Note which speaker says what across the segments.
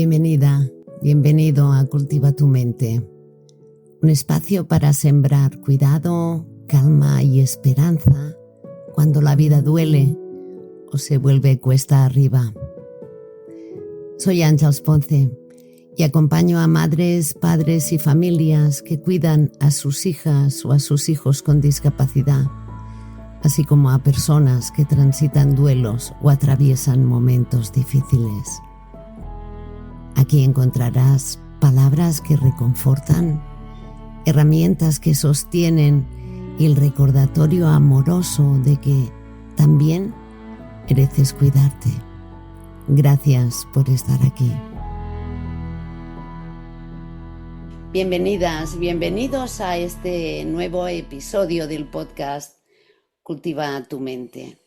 Speaker 1: Bienvenida, bienvenido a Cultiva tu Mente, un espacio para sembrar cuidado, calma y esperanza cuando la vida duele o se vuelve cuesta arriba. Soy Àngels Ponce y acompaño a madres, padres y familias que cuidan a sus hijas o a sus hijos con discapacidad, así como a personas que transitan duelos o atraviesan momentos difíciles. Aquí encontrarás palabras que reconfortan, herramientas que sostienen y el recordatorio amoroso de que también mereces cuidarte. Gracias por estar aquí. Bienvenidas, bienvenidos a este nuevo episodio del podcast Cultiva tu Mente.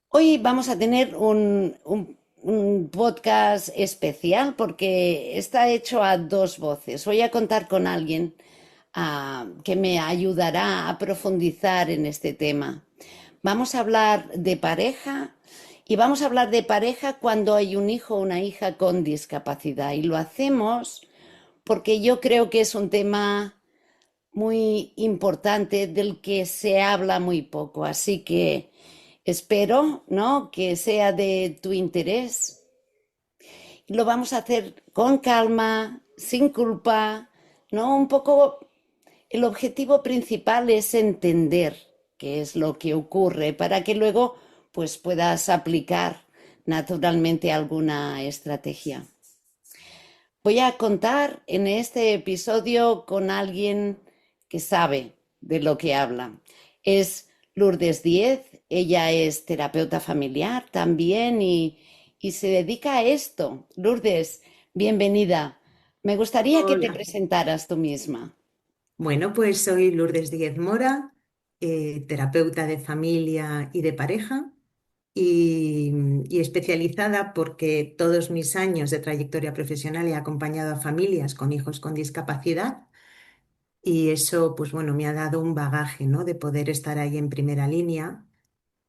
Speaker 1: Hoy vamos a tener un podcast especial porque está hecho a dos voces. Voy a contar con alguien que me ayudará a profundizar en este tema. Vamos a hablar de pareja y vamos a hablar de pareja cuando hay un hijo o una hija con discapacidad. Y lo hacemos porque yo creo que es un tema muy importante del que se habla muy poco. Así que espero, ¿no?, que sea de tu interés. Lo vamos a hacer con calma, sin culpa, ¿no? Un poco el objetivo principal es entender qué es lo que ocurre para que luego pues puedas aplicar naturalmente alguna estrategia. Voy a contar en este episodio con alguien que sabe de lo que habla. Es Lourdes Díez, ella es terapeuta familiar también y se dedica a esto. Lourdes, bienvenida. Me gustaría que te
Speaker 2: Hola.
Speaker 1: presentaras tú misma.
Speaker 2: Bueno, pues soy Lourdes Díez Mora, terapeuta de familia y de pareja y especializada porque todos mis años de trayectoria profesional he acompañado a familias con hijos con discapacidad y eso, pues bueno, me ha dado un bagaje, ¿no?, de poder estar ahí en primera línea.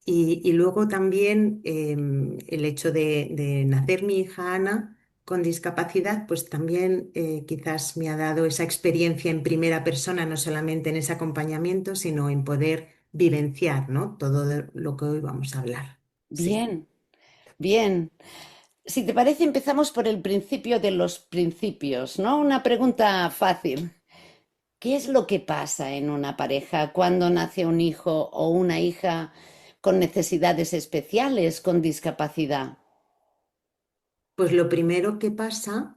Speaker 2: Y luego también el hecho de nacer mi hija Ana con discapacidad, pues también quizás me ha dado esa experiencia en primera persona, no solamente en ese acompañamiento, sino en poder vivenciar, ¿no?, todo lo que hoy vamos a hablar. Sí.
Speaker 1: Bien, bien. Si te parece, empezamos por el principio de los principios, ¿no? Una pregunta fácil. ¿Qué es lo que pasa en una pareja cuando nace un hijo o una hija con necesidades especiales, con discapacidad?
Speaker 2: Pues lo primero que pasa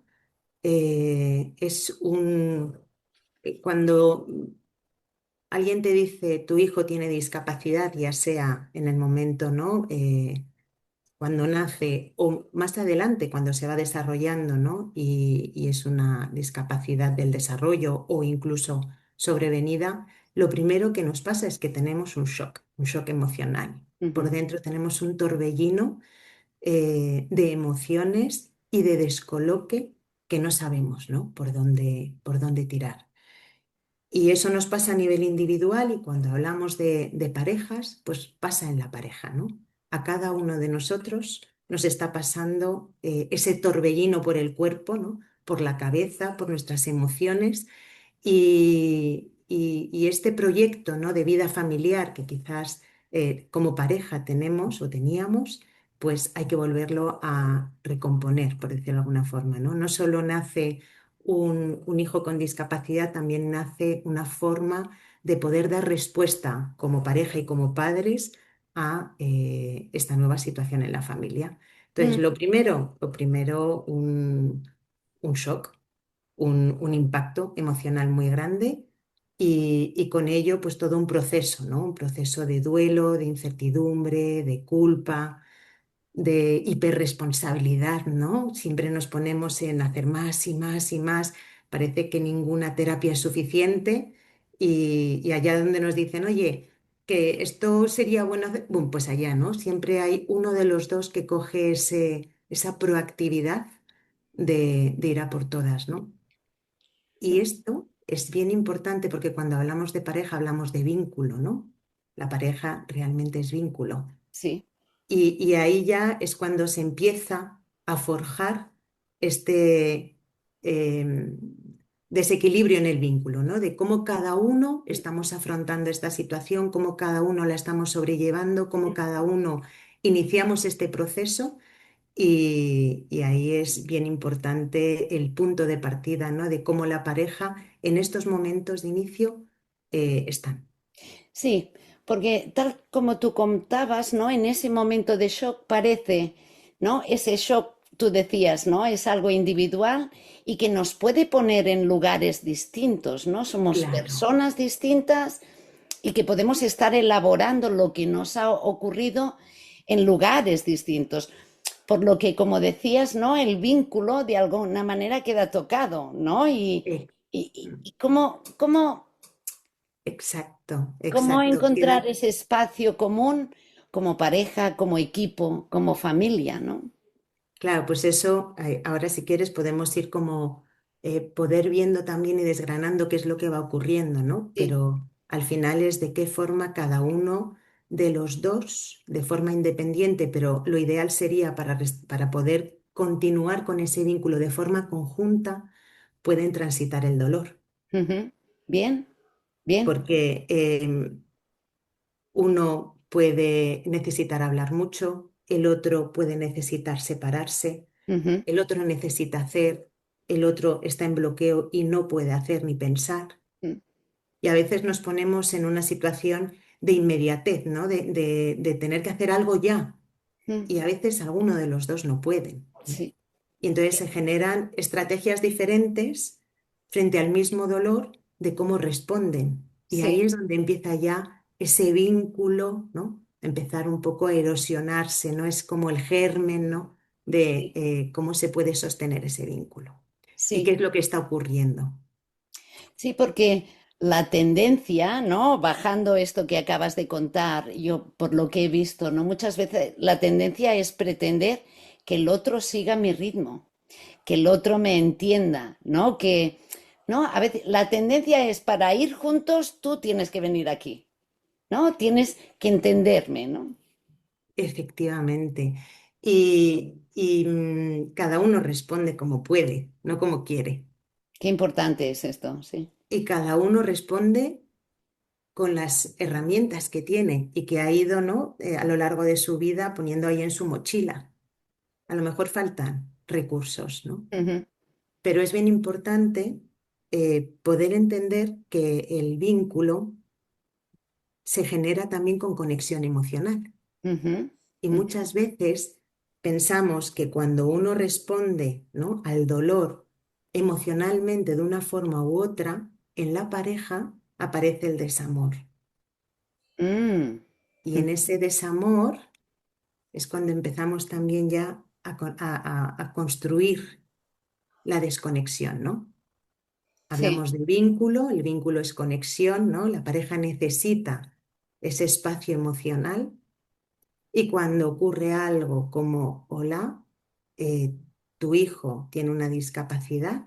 Speaker 2: es cuando alguien te dice tu hijo tiene discapacidad, ya sea en el momento, ¿no?, cuando nace o más adelante cuando se va desarrollando, ¿no?, y es una discapacidad del desarrollo o incluso sobrevenida, lo primero que nos pasa es que tenemos un shock emocional. Por
Speaker 1: Ujú.
Speaker 2: dentro tenemos un torbellino de emociones y de descoloque que no sabemos, ¿no?, por dónde tirar. Y eso nos pasa a nivel individual y cuando hablamos de parejas, pues pasa en la pareja, ¿no? A cada uno de nosotros nos está pasando ese torbellino por el cuerpo, ¿no?, por la cabeza, por nuestras emociones y este proyecto, ¿no?, de vida familiar que quizás como pareja tenemos o teníamos, pues hay que volverlo a recomponer, por decirlo de alguna forma, ¿no? No solo nace un hijo con discapacidad, también nace una forma de poder dar respuesta como pareja y como padres a esta nueva situación en la familia. Entonces,
Speaker 1: Mm.
Speaker 2: lo primero un shock, un impacto emocional muy grande y con ello pues todo un proceso, ¿no? Un proceso de duelo, de incertidumbre, de culpa, de hiperresponsabilidad, ¿no? Siempre nos ponemos en hacer más y más y más. Parece que ninguna terapia es suficiente y allá donde nos dicen, oye, que esto sería bueno hacer, bum, pues allá, ¿no? Siempre hay uno de los dos que coge esa proactividad de ir a por todas, ¿no? Y esto es bien importante porque cuando hablamos de pareja hablamos de vínculo, ¿no? La pareja realmente es vínculo.
Speaker 1: Sí.
Speaker 2: Y ahí ya es cuando se empieza a forjar este em, desequilibrio en el vínculo, ¿no? De cómo cada uno estamos afrontando esta situación, cómo cada uno la estamos sobrellevando, cómo cada uno iniciamos este proceso y ahí es bien importante el punto de partida, ¿no? De cómo la pareja en estos momentos de inicio están.
Speaker 1: Sí, porque tal como tú contabas, ¿no? En ese momento de shock parece, ¿no? Ese shock, tú decías, ¿no? Es algo individual y que nos puede poner en lugares distintos, ¿no? Somos
Speaker 2: Claro,
Speaker 1: personas distintas y que podemos estar elaborando lo que nos ha ocurrido en lugares distintos. Por lo que, como decías, ¿no? El vínculo de alguna manera queda tocado, ¿no?
Speaker 2: eh,
Speaker 1: Y
Speaker 2: exacto,
Speaker 1: cómo
Speaker 2: exacto.
Speaker 1: encontrar ese espacio común como pareja, como equipo, como familia, ¿no?
Speaker 2: Claro, pues eso, ahora si quieres podemos ir como poder viendo también y desgranando qué es lo que va ocurriendo, ¿no?
Speaker 1: Sí.
Speaker 2: Pero al final es de qué forma cada uno de los dos, de forma independiente, pero lo ideal sería para poder continuar con ese vínculo de forma conjunta, pueden transitar el dolor.
Speaker 1: Ujú. Bien, bien.
Speaker 2: Porque uno puede necesitar hablar mucho, el otro puede necesitar separarse.
Speaker 1: Ujú.
Speaker 2: El otro necesita hacer, el otro está en bloqueo y no puede hacer ni pensar.
Speaker 1: Mm,
Speaker 2: Y a veces nos ponemos en una situación de inmediatez, ¿no? De tener que hacer algo ya.
Speaker 1: mm.
Speaker 2: Y a veces alguno de los dos no pueden, ¿no?
Speaker 1: Sí,
Speaker 2: Y entonces se generan estrategias diferentes frente al mismo dolor de cómo responden. Y ahí
Speaker 1: sí,
Speaker 2: es donde empieza ya ese vínculo, ¿no? Empezar un poco a erosionarse, ¿no? Es como el germen, ¿no? De
Speaker 1: sí,
Speaker 2: cómo se puede sostener ese vínculo. ¿Y qué
Speaker 1: sí.
Speaker 2: es lo que está ocurriendo?
Speaker 1: Sí, porque la tendencia, ¿no? Bajando esto que acabas de contar, yo por lo que he visto, ¿no? Muchas veces la tendencia es pretender que el otro siga mi ritmo, que el otro me entienda, ¿no? Que, ¿no? A veces la tendencia es para ir juntos, tú tienes que venir aquí, ¿no? Tienes que entenderme, ¿no?
Speaker 2: Efectivamente. Cada uno responde como puede, no como quiere.
Speaker 1: Qué importante es esto, sí.
Speaker 2: Y cada uno responde con las herramientas que tiene y que ha ido, ¿no? A lo largo de su vida poniendo ahí en su mochila. A lo mejor faltan recursos, ¿no?
Speaker 1: Ujú,
Speaker 2: Pero es bien importante poder entender que el vínculo se genera también con conexión emocional.
Speaker 1: ujú,
Speaker 2: Y
Speaker 1: ujú.
Speaker 2: muchas veces pensamos que cuando uno responde, ¿no? al dolor emocionalmente de una forma u otra, en la pareja aparece el desamor.
Speaker 1: Mm,
Speaker 2: Y en ese desamor es cuando empezamos también ya a construir la desconexión, ¿no?
Speaker 1: sí.
Speaker 2: Hablamos de vínculo, el vínculo es conexión, ¿no? La pareja necesita ese espacio emocional y cuando ocurre algo como, hola, eh, tu hijo tiene una discapacidad,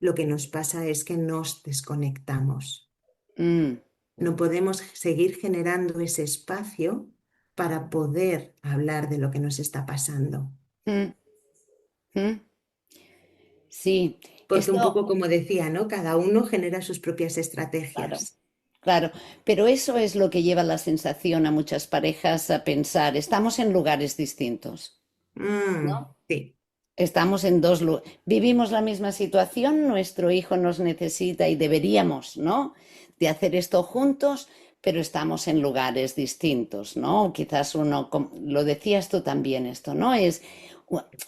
Speaker 2: lo que nos pasa es que nos desconectamos.
Speaker 1: Mm,
Speaker 2: No podemos seguir generando ese espacio para poder hablar de lo que nos está pasando.
Speaker 1: mm, mm. Sí,
Speaker 2: Porque un
Speaker 1: esto,
Speaker 2: poco como decía, ¿no? Cada uno genera sus propias
Speaker 1: claro,
Speaker 2: estrategias.
Speaker 1: claro, pero eso es lo que lleva la sensación a muchas parejas a pensar, estamos en lugares distintos, ¿no?
Speaker 2: Sí,
Speaker 1: Estamos en vivimos la misma situación, nuestro hijo nos necesita y deberíamos, ¿no? De hacer esto juntos, pero estamos en lugares distintos, ¿no? Quizás uno, lo decías tú también esto, ¿no?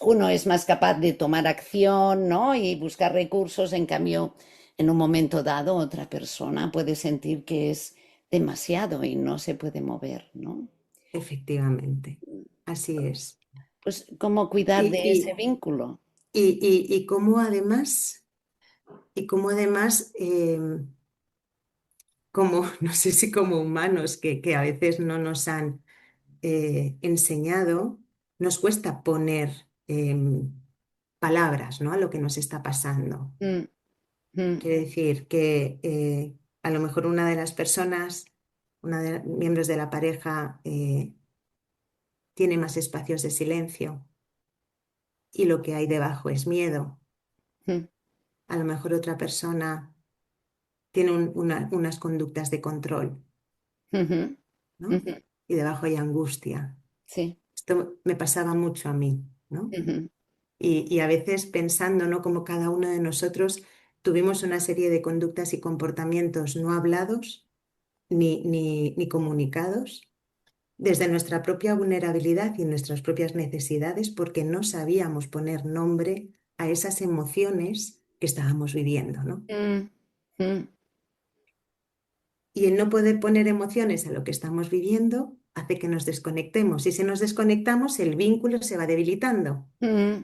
Speaker 1: Uno es más capaz de tomar acción, ¿no? Y buscar recursos, en cambio, en un momento dado, otra persona puede sentir que es demasiado y no se puede mover, ¿no?
Speaker 2: efectivamente. Así es.
Speaker 1: Pues, ¿cómo cuidar
Speaker 2: Y,
Speaker 1: de ese
Speaker 2: y,
Speaker 1: vínculo?
Speaker 2: y cómo además como, no sé si como humanos que a veces no nos han enseñado, nos cuesta poner palabras, ¿no? a lo que nos está pasando.
Speaker 1: Mm, mm,
Speaker 2: Quiere decir que a lo mejor una de las personas, miembros de la pareja, tiene más espacios de silencio y lo que hay debajo es miedo.
Speaker 1: mm,
Speaker 2: A lo mejor otra persona tiene unas conductas de control,
Speaker 1: ujú,
Speaker 2: ¿no?
Speaker 1: ujú,
Speaker 2: Y debajo hay angustia.
Speaker 1: sí,
Speaker 2: Esto me pasaba mucho a mí, ¿no?
Speaker 1: ujú,
Speaker 2: Y a veces pensando, ¿no? Como cada uno de nosotros tuvimos una serie de conductas y comportamientos no hablados ni comunicados desde nuestra propia vulnerabilidad y nuestras propias necesidades porque no sabíamos poner nombre a esas emociones que estábamos viviendo, ¿no?
Speaker 1: mm, mm,
Speaker 2: Y el no poder poner emociones a lo que estamos viviendo hace que nos desconectemos. Y si nos desconectamos, el vínculo se va debilitando.
Speaker 1: mm,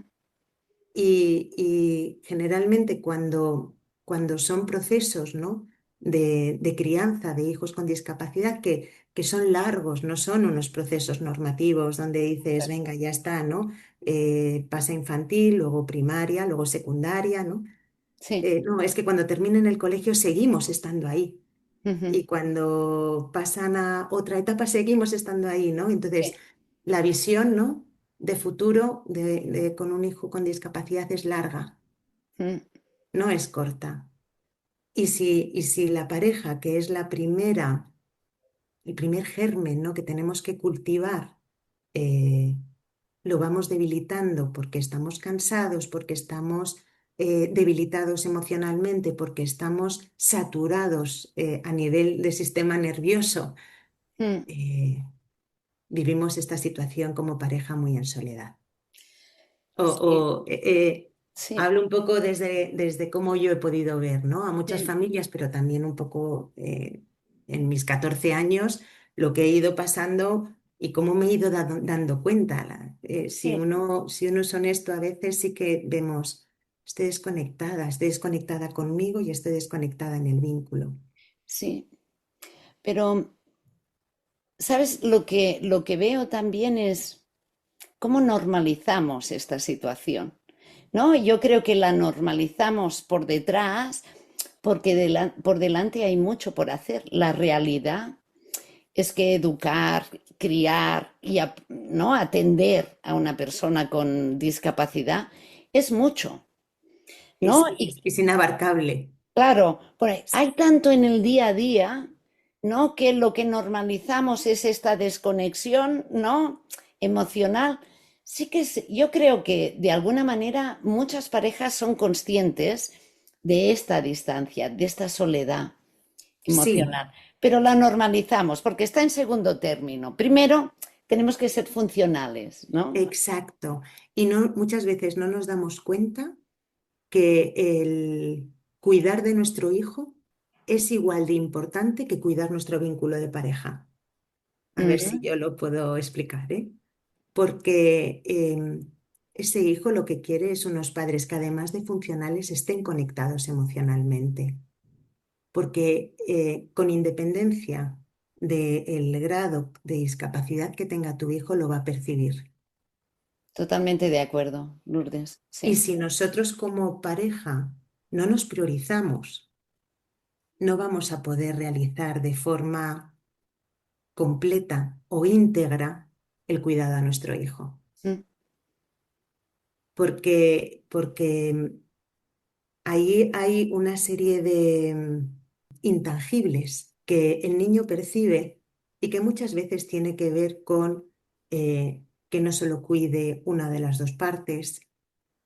Speaker 2: Y generalmente cuando son procesos, ¿no? de crianza de hijos con discapacidad que son largos, no son unos procesos normativos donde dices, venga, ya está, ¿no? Pasa infantil, luego primaria, luego secundaria, ¿no?
Speaker 1: sí,
Speaker 2: No, es que cuando terminen el colegio seguimos estando ahí.
Speaker 1: ujú,
Speaker 2: Y cuando pasan a otra etapa seguimos estando ahí, ¿no? Entonces,
Speaker 1: sí,
Speaker 2: la visión, ¿no? de futuro con un hijo con discapacidad es larga,
Speaker 1: mm,
Speaker 2: no es corta. Y si la pareja, que es el primer germen, ¿no? que tenemos que cultivar, eh, lo vamos debilitando porque estamos cansados, porque estamos debilitados emocionalmente, porque estamos saturados a nivel de sistema nervioso,
Speaker 1: mm,
Speaker 2: eh, vivimos esta situación como pareja muy en soledad. O,
Speaker 1: sí, sí,
Speaker 2: hablo un poco desde cómo yo he podido ver, ¿no? A muchas
Speaker 1: mm,
Speaker 2: familias, pero también un poco en mis 14 años, lo que he ido pasando y cómo me he ido dando cuenta.
Speaker 1: sí,
Speaker 2: Si uno es honesto, a veces sí que vemos, estoy desconectada conmigo y estoy desconectada en el vínculo.
Speaker 1: sí. Pero, ¿sabes? Lo que veo también es cómo normalizamos esta situación, ¿no? Yo creo que la normalizamos por detrás porque por delante hay mucho por hacer. La realidad es que educar, criar y ¿no? atender a una persona con discapacidad es mucho, ¿no?
Speaker 2: Es inabarcable.
Speaker 1: Claro, hay tanto en el día a día, ¿no? Que lo que normalizamos es esta desconexión, ¿no? Emocional. Sí que yo creo que de alguna manera muchas parejas son conscientes de esta distancia, de esta soledad
Speaker 2: Sí,
Speaker 1: emocional, pero la normalizamos porque está en segundo término. Primero, tenemos que ser funcionales, ¿no?
Speaker 2: exacto. Y no, muchas veces no nos damos cuenta que el cuidar de nuestro hijo es igual de importante que cuidar nuestro vínculo de pareja. A ver si
Speaker 1: Ujú.
Speaker 2: yo lo puedo explicar, ¿eh? Porque ese hijo lo que quiere es unos padres que además de funcionales estén conectados emocionalmente. Porque con independencia del grado de discapacidad que tenga tu hijo, lo va a percibir.
Speaker 1: Totalmente de acuerdo, Lourdes.
Speaker 2: Y
Speaker 1: Sí.
Speaker 2: si nosotros como pareja no nos priorizamos, no vamos a poder realizar de forma completa o íntegra el cuidado a nuestro hijo.
Speaker 1: Mm,
Speaker 2: Porque ahí hay una serie de intangibles que el niño percibe y que muchas veces tiene que ver con que no solo cuide una de las dos partes,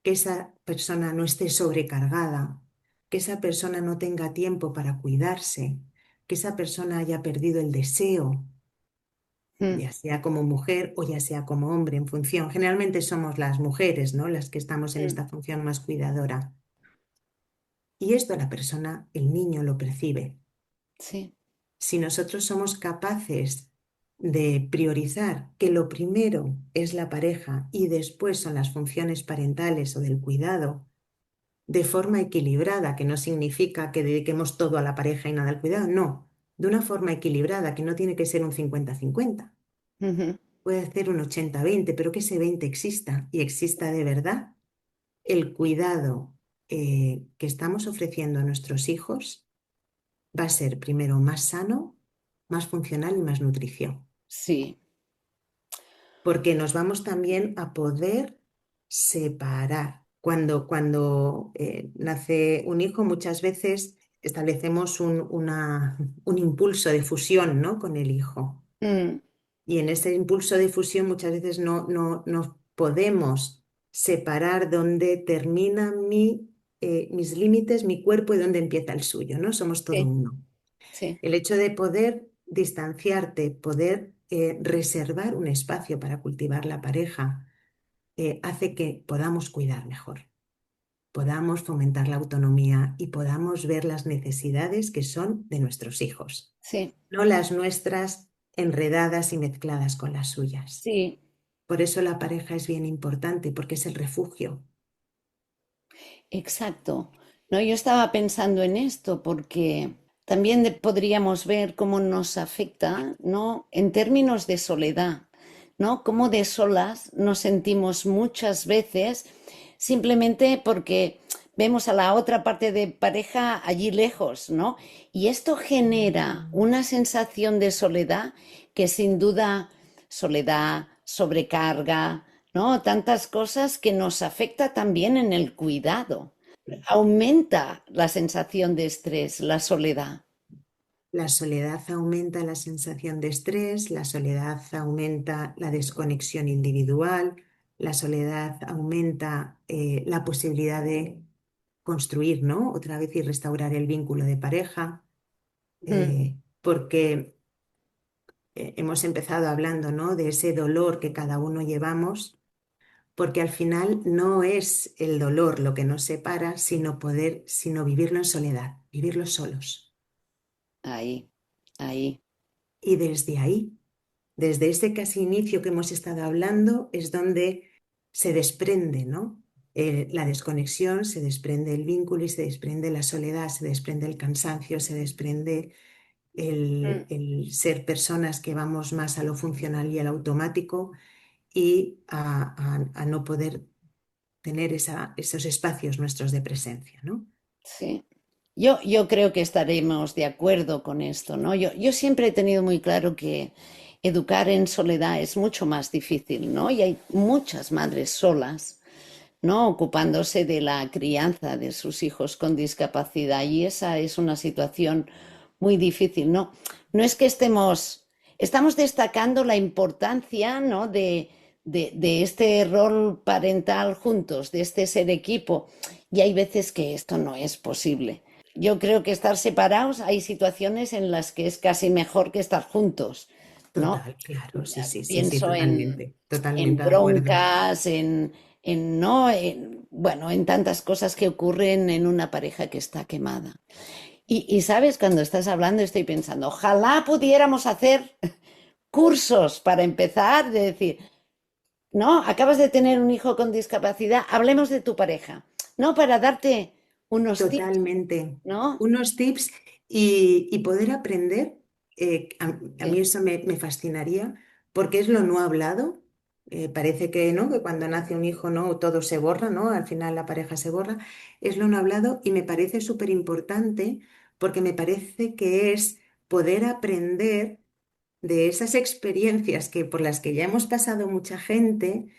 Speaker 2: que esa persona no esté sobrecargada, que esa persona no tenga tiempo para cuidarse, que esa persona haya perdido el deseo,
Speaker 1: mm,
Speaker 2: ya sea como mujer o ya sea como hombre, en función. Generalmente somos las mujeres, ¿no? Las que estamos en
Speaker 1: mm,
Speaker 2: esta función más cuidadora. Y esto la persona, el niño, lo percibe.
Speaker 1: sí.
Speaker 2: Si nosotros somos capaces de priorizar que lo primero es la pareja y después son las funciones parentales o del cuidado, de forma equilibrada, que no significa que dediquemos todo a la pareja y nada al cuidado, no, de una forma equilibrada, que no tiene que ser un 50-50,
Speaker 1: Ujú.
Speaker 2: puede ser un 80-20, pero que ese 20 exista y exista de verdad, el cuidado que estamos ofreciendo a nuestros hijos va a ser primero más sano, más funcional y más nutrición,
Speaker 1: Sí.
Speaker 2: porque nos vamos también a poder separar. Cuando nace un hijo, muchas veces establecemos un impulso de fusión, ¿no? Con el hijo.
Speaker 1: Mm,
Speaker 2: Y en ese impulso de fusión muchas veces no podemos separar dónde terminan mis límites, mi cuerpo y dónde empieza el suyo, ¿no? Somos todo
Speaker 1: sí,
Speaker 2: uno.
Speaker 1: sí,
Speaker 2: El hecho de poder distanciarte, poder reservar un espacio para cultivar la pareja, hace que podamos cuidar mejor, podamos fomentar la autonomía y podamos ver las necesidades que son de nuestros hijos,
Speaker 1: sí,
Speaker 2: no las nuestras enredadas y mezcladas con las suyas.
Speaker 1: sí.
Speaker 2: Por eso la pareja es bien importante, porque es el refugio.
Speaker 1: Exacto. No, yo estaba pensando en esto porque también podríamos ver cómo nos afecta, ¿no? En términos de soledad, ¿no? Cómo de solas nos sentimos muchas veces simplemente porque vemos a la otra parte de pareja allí lejos, ¿no? Y esto genera una sensación de soledad que sin duda, soledad, sobrecarga, ¿no? Tantas cosas que nos afecta también en el cuidado. Aumenta la sensación de estrés, la soledad.
Speaker 2: La soledad aumenta la sensación de estrés, la soledad aumenta la desconexión individual, la soledad aumenta la posibilidad de construir, ¿no? Otra vez y restaurar el vínculo de pareja,
Speaker 1: Mm,
Speaker 2: porque hemos empezado hablando, ¿no? De ese dolor que cada uno llevamos, porque al final no es el dolor lo que nos separa, sino vivirlo en soledad, vivirlo solos.
Speaker 1: ahí, ahí.
Speaker 2: Y desde ahí, desde ese casi inicio que hemos estado hablando, es donde se desprende, ¿no? La desconexión, se desprende el vínculo y se desprende la soledad, se desprende el cansancio, se desprende
Speaker 1: Mm,
Speaker 2: el ser personas que vamos más a lo funcional y al automático y a no poder tener esos espacios nuestros de presencia, ¿no?
Speaker 1: sí. Yo creo que estaremos de acuerdo con esto, ¿no? Yo siempre he tenido muy claro que educar en soledad es mucho más difícil, ¿no? Y hay muchas madres solas, ¿no? Ocupándose de la crianza de sus hijos con discapacidad y esa es una situación muy difícil, ¿no? No es que estamos destacando la importancia, ¿no? De este rol parental juntos, de este ser equipo y hay veces que esto no es posible. Yo creo que estar separados, hay situaciones en las que es casi mejor que estar juntos, ¿no?
Speaker 2: Total, claro, sí, sí, sí, sí,
Speaker 1: Pienso
Speaker 2: totalmente,
Speaker 1: en
Speaker 2: totalmente de acuerdo.
Speaker 1: broncas, ¿no? Bueno, en tantas cosas que ocurren en una pareja que está quemada. Y sabes, cuando estás hablando estoy pensando, ojalá pudiéramos hacer cursos para empezar, de decir, no, acabas de tener un hijo con discapacidad, hablemos de tu pareja, ¿no? Para darte unos tips,
Speaker 2: Totalmente.
Speaker 1: ¿no?
Speaker 2: Unos tips y poder aprender, a
Speaker 1: Sí.
Speaker 2: mí eso me fascinaría, porque es lo no hablado. Parece que no, que cuando nace un hijo no todo se borra, ¿no? Al final la pareja se borra. Es lo no hablado y me parece súper importante porque me parece que es poder aprender de esas experiencias que por las que ya hemos pasado mucha gente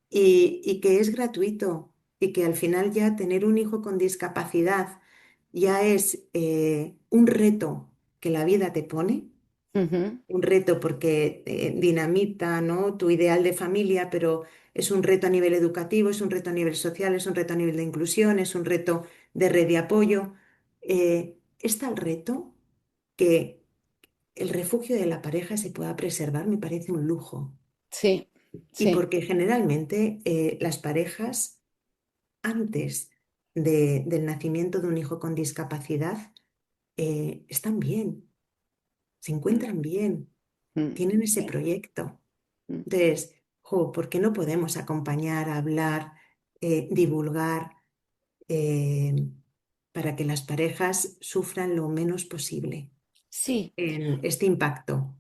Speaker 2: y que es gratuito y que al final ya tener un hijo con discapacidad ya es un reto que la vida te pone,
Speaker 1: Ujú,
Speaker 2: un reto porque dinamita, ¿no? Tu ideal de familia, pero es un reto a nivel educativo, es un reto a nivel social, es un reto a nivel de inclusión, es un reto de red de apoyo. Es tal reto que el refugio de la pareja se pueda preservar, me parece un lujo.
Speaker 1: sí,
Speaker 2: Y
Speaker 1: sí,
Speaker 2: porque generalmente las parejas antes del nacimiento de un hijo con discapacidad están bien, se
Speaker 1: mm,
Speaker 2: encuentran bien,
Speaker 1: mm,
Speaker 2: tienen ese
Speaker 1: sí,
Speaker 2: proyecto.
Speaker 1: mm.
Speaker 2: Entonces, jo, ¿por qué no podemos acompañar, hablar, divulgar eh, para que las parejas sufran lo menos posible
Speaker 1: Sí,
Speaker 2: en este impacto?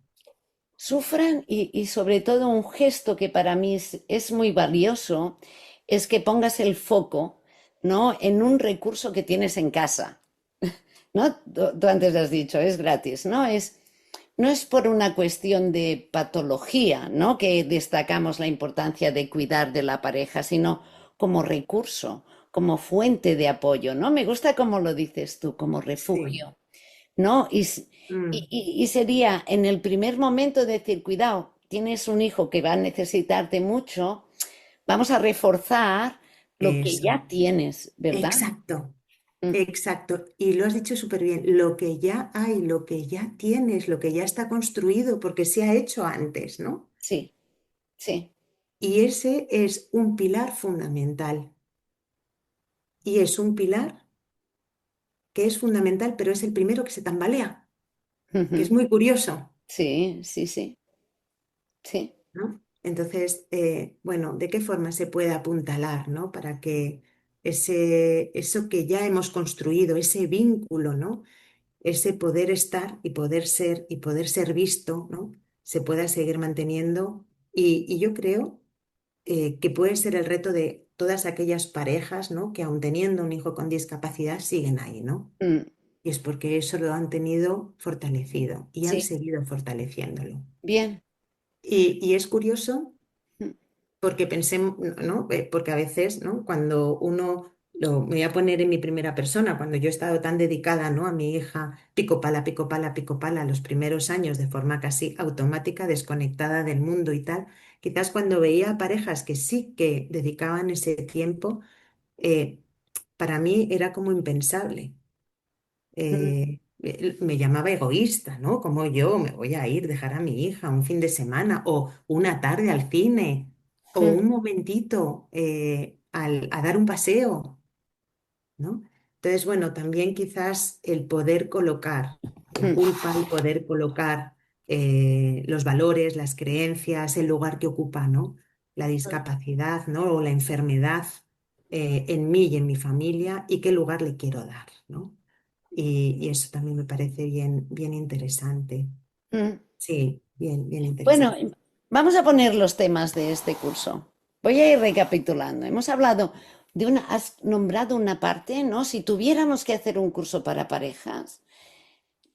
Speaker 1: sufran y sobre todo un gesto que para mí es muy valioso es que pongas el foco, ¿no? En un recurso que tienes en casa, ¿no? Tú antes has dicho, es gratis, ¿no? No es por una cuestión de patología, ¿no? Que destacamos la importancia de cuidar de la pareja, sino como recurso, como fuente de apoyo, ¿no? Me gusta como lo dices tú, como
Speaker 2: Sí.
Speaker 1: refugio, ¿no?
Speaker 2: Mm,
Speaker 1: Y sería en el primer momento decir, cuidado, tienes un hijo que va a necesitarte mucho, vamos a reforzar lo que
Speaker 2: eso.
Speaker 1: ya tienes, ¿verdad?
Speaker 2: Exacto.
Speaker 1: Mm,
Speaker 2: Exacto. Y lo has dicho súper bien. Lo que ya hay, lo que ya tienes, lo que ya está construido, porque se ha hecho antes, ¿no?
Speaker 1: sí, sí.
Speaker 2: Y ese es un pilar fundamental. Y es un pilar que es fundamental, pero es el primero que se tambalea, que es
Speaker 1: Ujú.
Speaker 2: muy curioso,
Speaker 1: Sí, sí, sí, sí.
Speaker 2: ¿no? Entonces, bueno, ¿de qué forma se puede apuntalar, ¿no? Para que eso que ya hemos construido, ese vínculo, ¿no? Ese poder estar y poder ser visto, ¿no? Se pueda seguir manteniendo. Y yo creo que puede ser el reto de todas aquellas parejas, ¿no? Que aun teniendo un hijo con discapacidad siguen ahí, ¿no?
Speaker 1: Mm,
Speaker 2: Y es porque eso lo han tenido fortalecido y han
Speaker 1: sí,
Speaker 2: seguido fortaleciéndolo.
Speaker 1: bien.
Speaker 2: Y es curioso
Speaker 1: Mm,
Speaker 2: porque pensé, ¿no? Porque a veces, ¿no? Cuando uno, me voy a poner en mi primera persona, cuando yo he estado tan dedicada, ¿no? A mi hija, pico pala, los primeros años de forma casi automática, desconectada del mundo y tal, quizás cuando veía parejas que sí que dedicaban ese tiempo, eh, para mí era como impensable.
Speaker 1: mm,
Speaker 2: Me llamaba egoísta, ¿no? Como yo me voy a ir, dejar a mi hija un fin de semana o una tarde al cine o
Speaker 1: mm,
Speaker 2: un momentito a dar un paseo, ¿no? Entonces, bueno, también quizás el poder colocar la
Speaker 1: mm,
Speaker 2: culpa, el poder colocar los valores, las creencias, el lugar que ocupa, ¿no? La discapacidad, ¿no? O la enfermedad en mí y en mi familia y qué lugar le quiero dar, ¿no? Y eso también me parece bien, bien interesante.
Speaker 1: mm.
Speaker 2: Sí, bien, bien
Speaker 1: Bueno,
Speaker 2: interesante.
Speaker 1: vamos a poner los temas de este curso. Voy a ir recapitulando. Hemos hablado de una, has nombrado una parte, ¿no? Si tuviéramos que hacer un curso para parejas,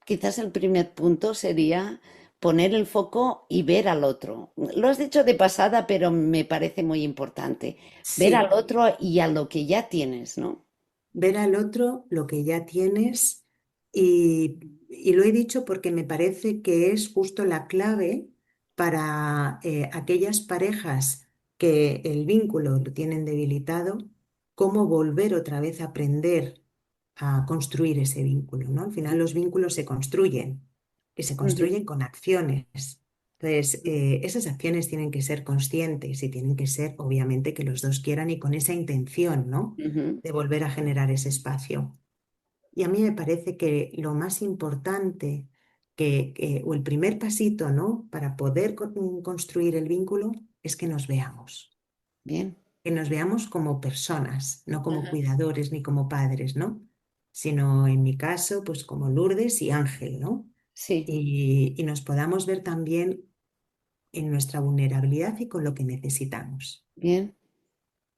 Speaker 1: quizás el primer punto sería poner el foco y ver al otro. Lo has dicho de pasada, pero me parece muy importante. Ver al
Speaker 2: Sí,
Speaker 1: otro y a lo que ya tienes, ¿no?
Speaker 2: ver al otro lo que ya tienes y lo he dicho porque me parece que es justo la clave para aquellas parejas que el vínculo lo tienen debilitado, cómo volver otra vez a aprender a construir ese vínculo, ¿no? Al final los vínculos se construyen y se
Speaker 1: Ujú,
Speaker 2: construyen con acciones. Entonces, esas acciones tienen que ser conscientes y tienen que ser, obviamente, que los dos quieran y con esa intención, ¿no?
Speaker 1: ujú,
Speaker 2: De volver a generar ese espacio. Y a mí me parece que lo más importante o el primer pasito, ¿no? Para poder construir el vínculo es
Speaker 1: bien.
Speaker 2: que nos veamos como personas, no como
Speaker 1: Ajá.
Speaker 2: cuidadores ni como padres, ¿no? Sino en mi caso, pues como Lourdes y Ángel, ¿no?
Speaker 1: Sí,
Speaker 2: Y nos podamos ver también en nuestra vulnerabilidad y con lo que necesitamos.
Speaker 1: bien,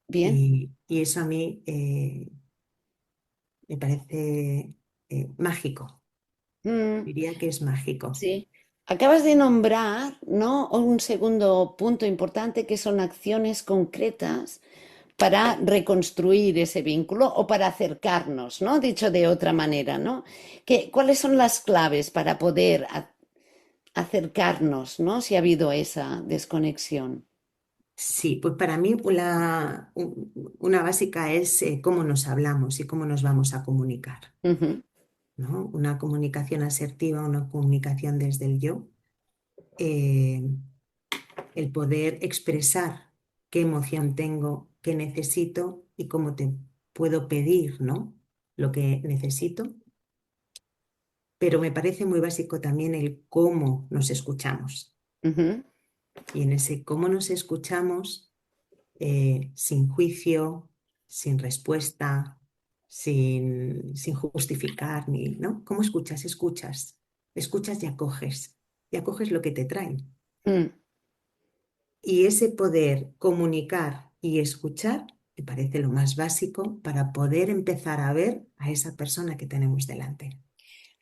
Speaker 1: bien.
Speaker 2: Y eso a mí me parece mágico.
Speaker 1: Mm,
Speaker 2: Diría que es mágico.
Speaker 1: sí. Acabas de nombrar, ¿no? Un segundo punto importante que son acciones concretas para reconstruir ese vínculo o para acercarnos, ¿no? Dicho de otra manera, ¿no? ¿Cuáles son las claves para poder acercarnos, ¿no? Si ha habido esa desconexión.
Speaker 2: Sí, pues para mí una básica es cómo nos hablamos y cómo nos vamos a comunicar,
Speaker 1: Ujú,
Speaker 2: ¿no? Una comunicación asertiva, una comunicación desde el yo, eh, el poder expresar qué emoción tengo, qué necesito y cómo te puedo pedir, ¿no? Lo que necesito, pero me parece muy básico también el cómo nos escuchamos.
Speaker 1: ujú,
Speaker 2: Y en ese cómo nos escuchamos, sin juicio, sin respuesta, sin justificar, ni, ¿no? ¿Cómo escuchas? Escuchas. Escuchas y acoges lo que te traen.
Speaker 1: mm.
Speaker 2: Y ese poder comunicar y escuchar me parece lo más básico para poder empezar a ver a esa persona que tenemos delante.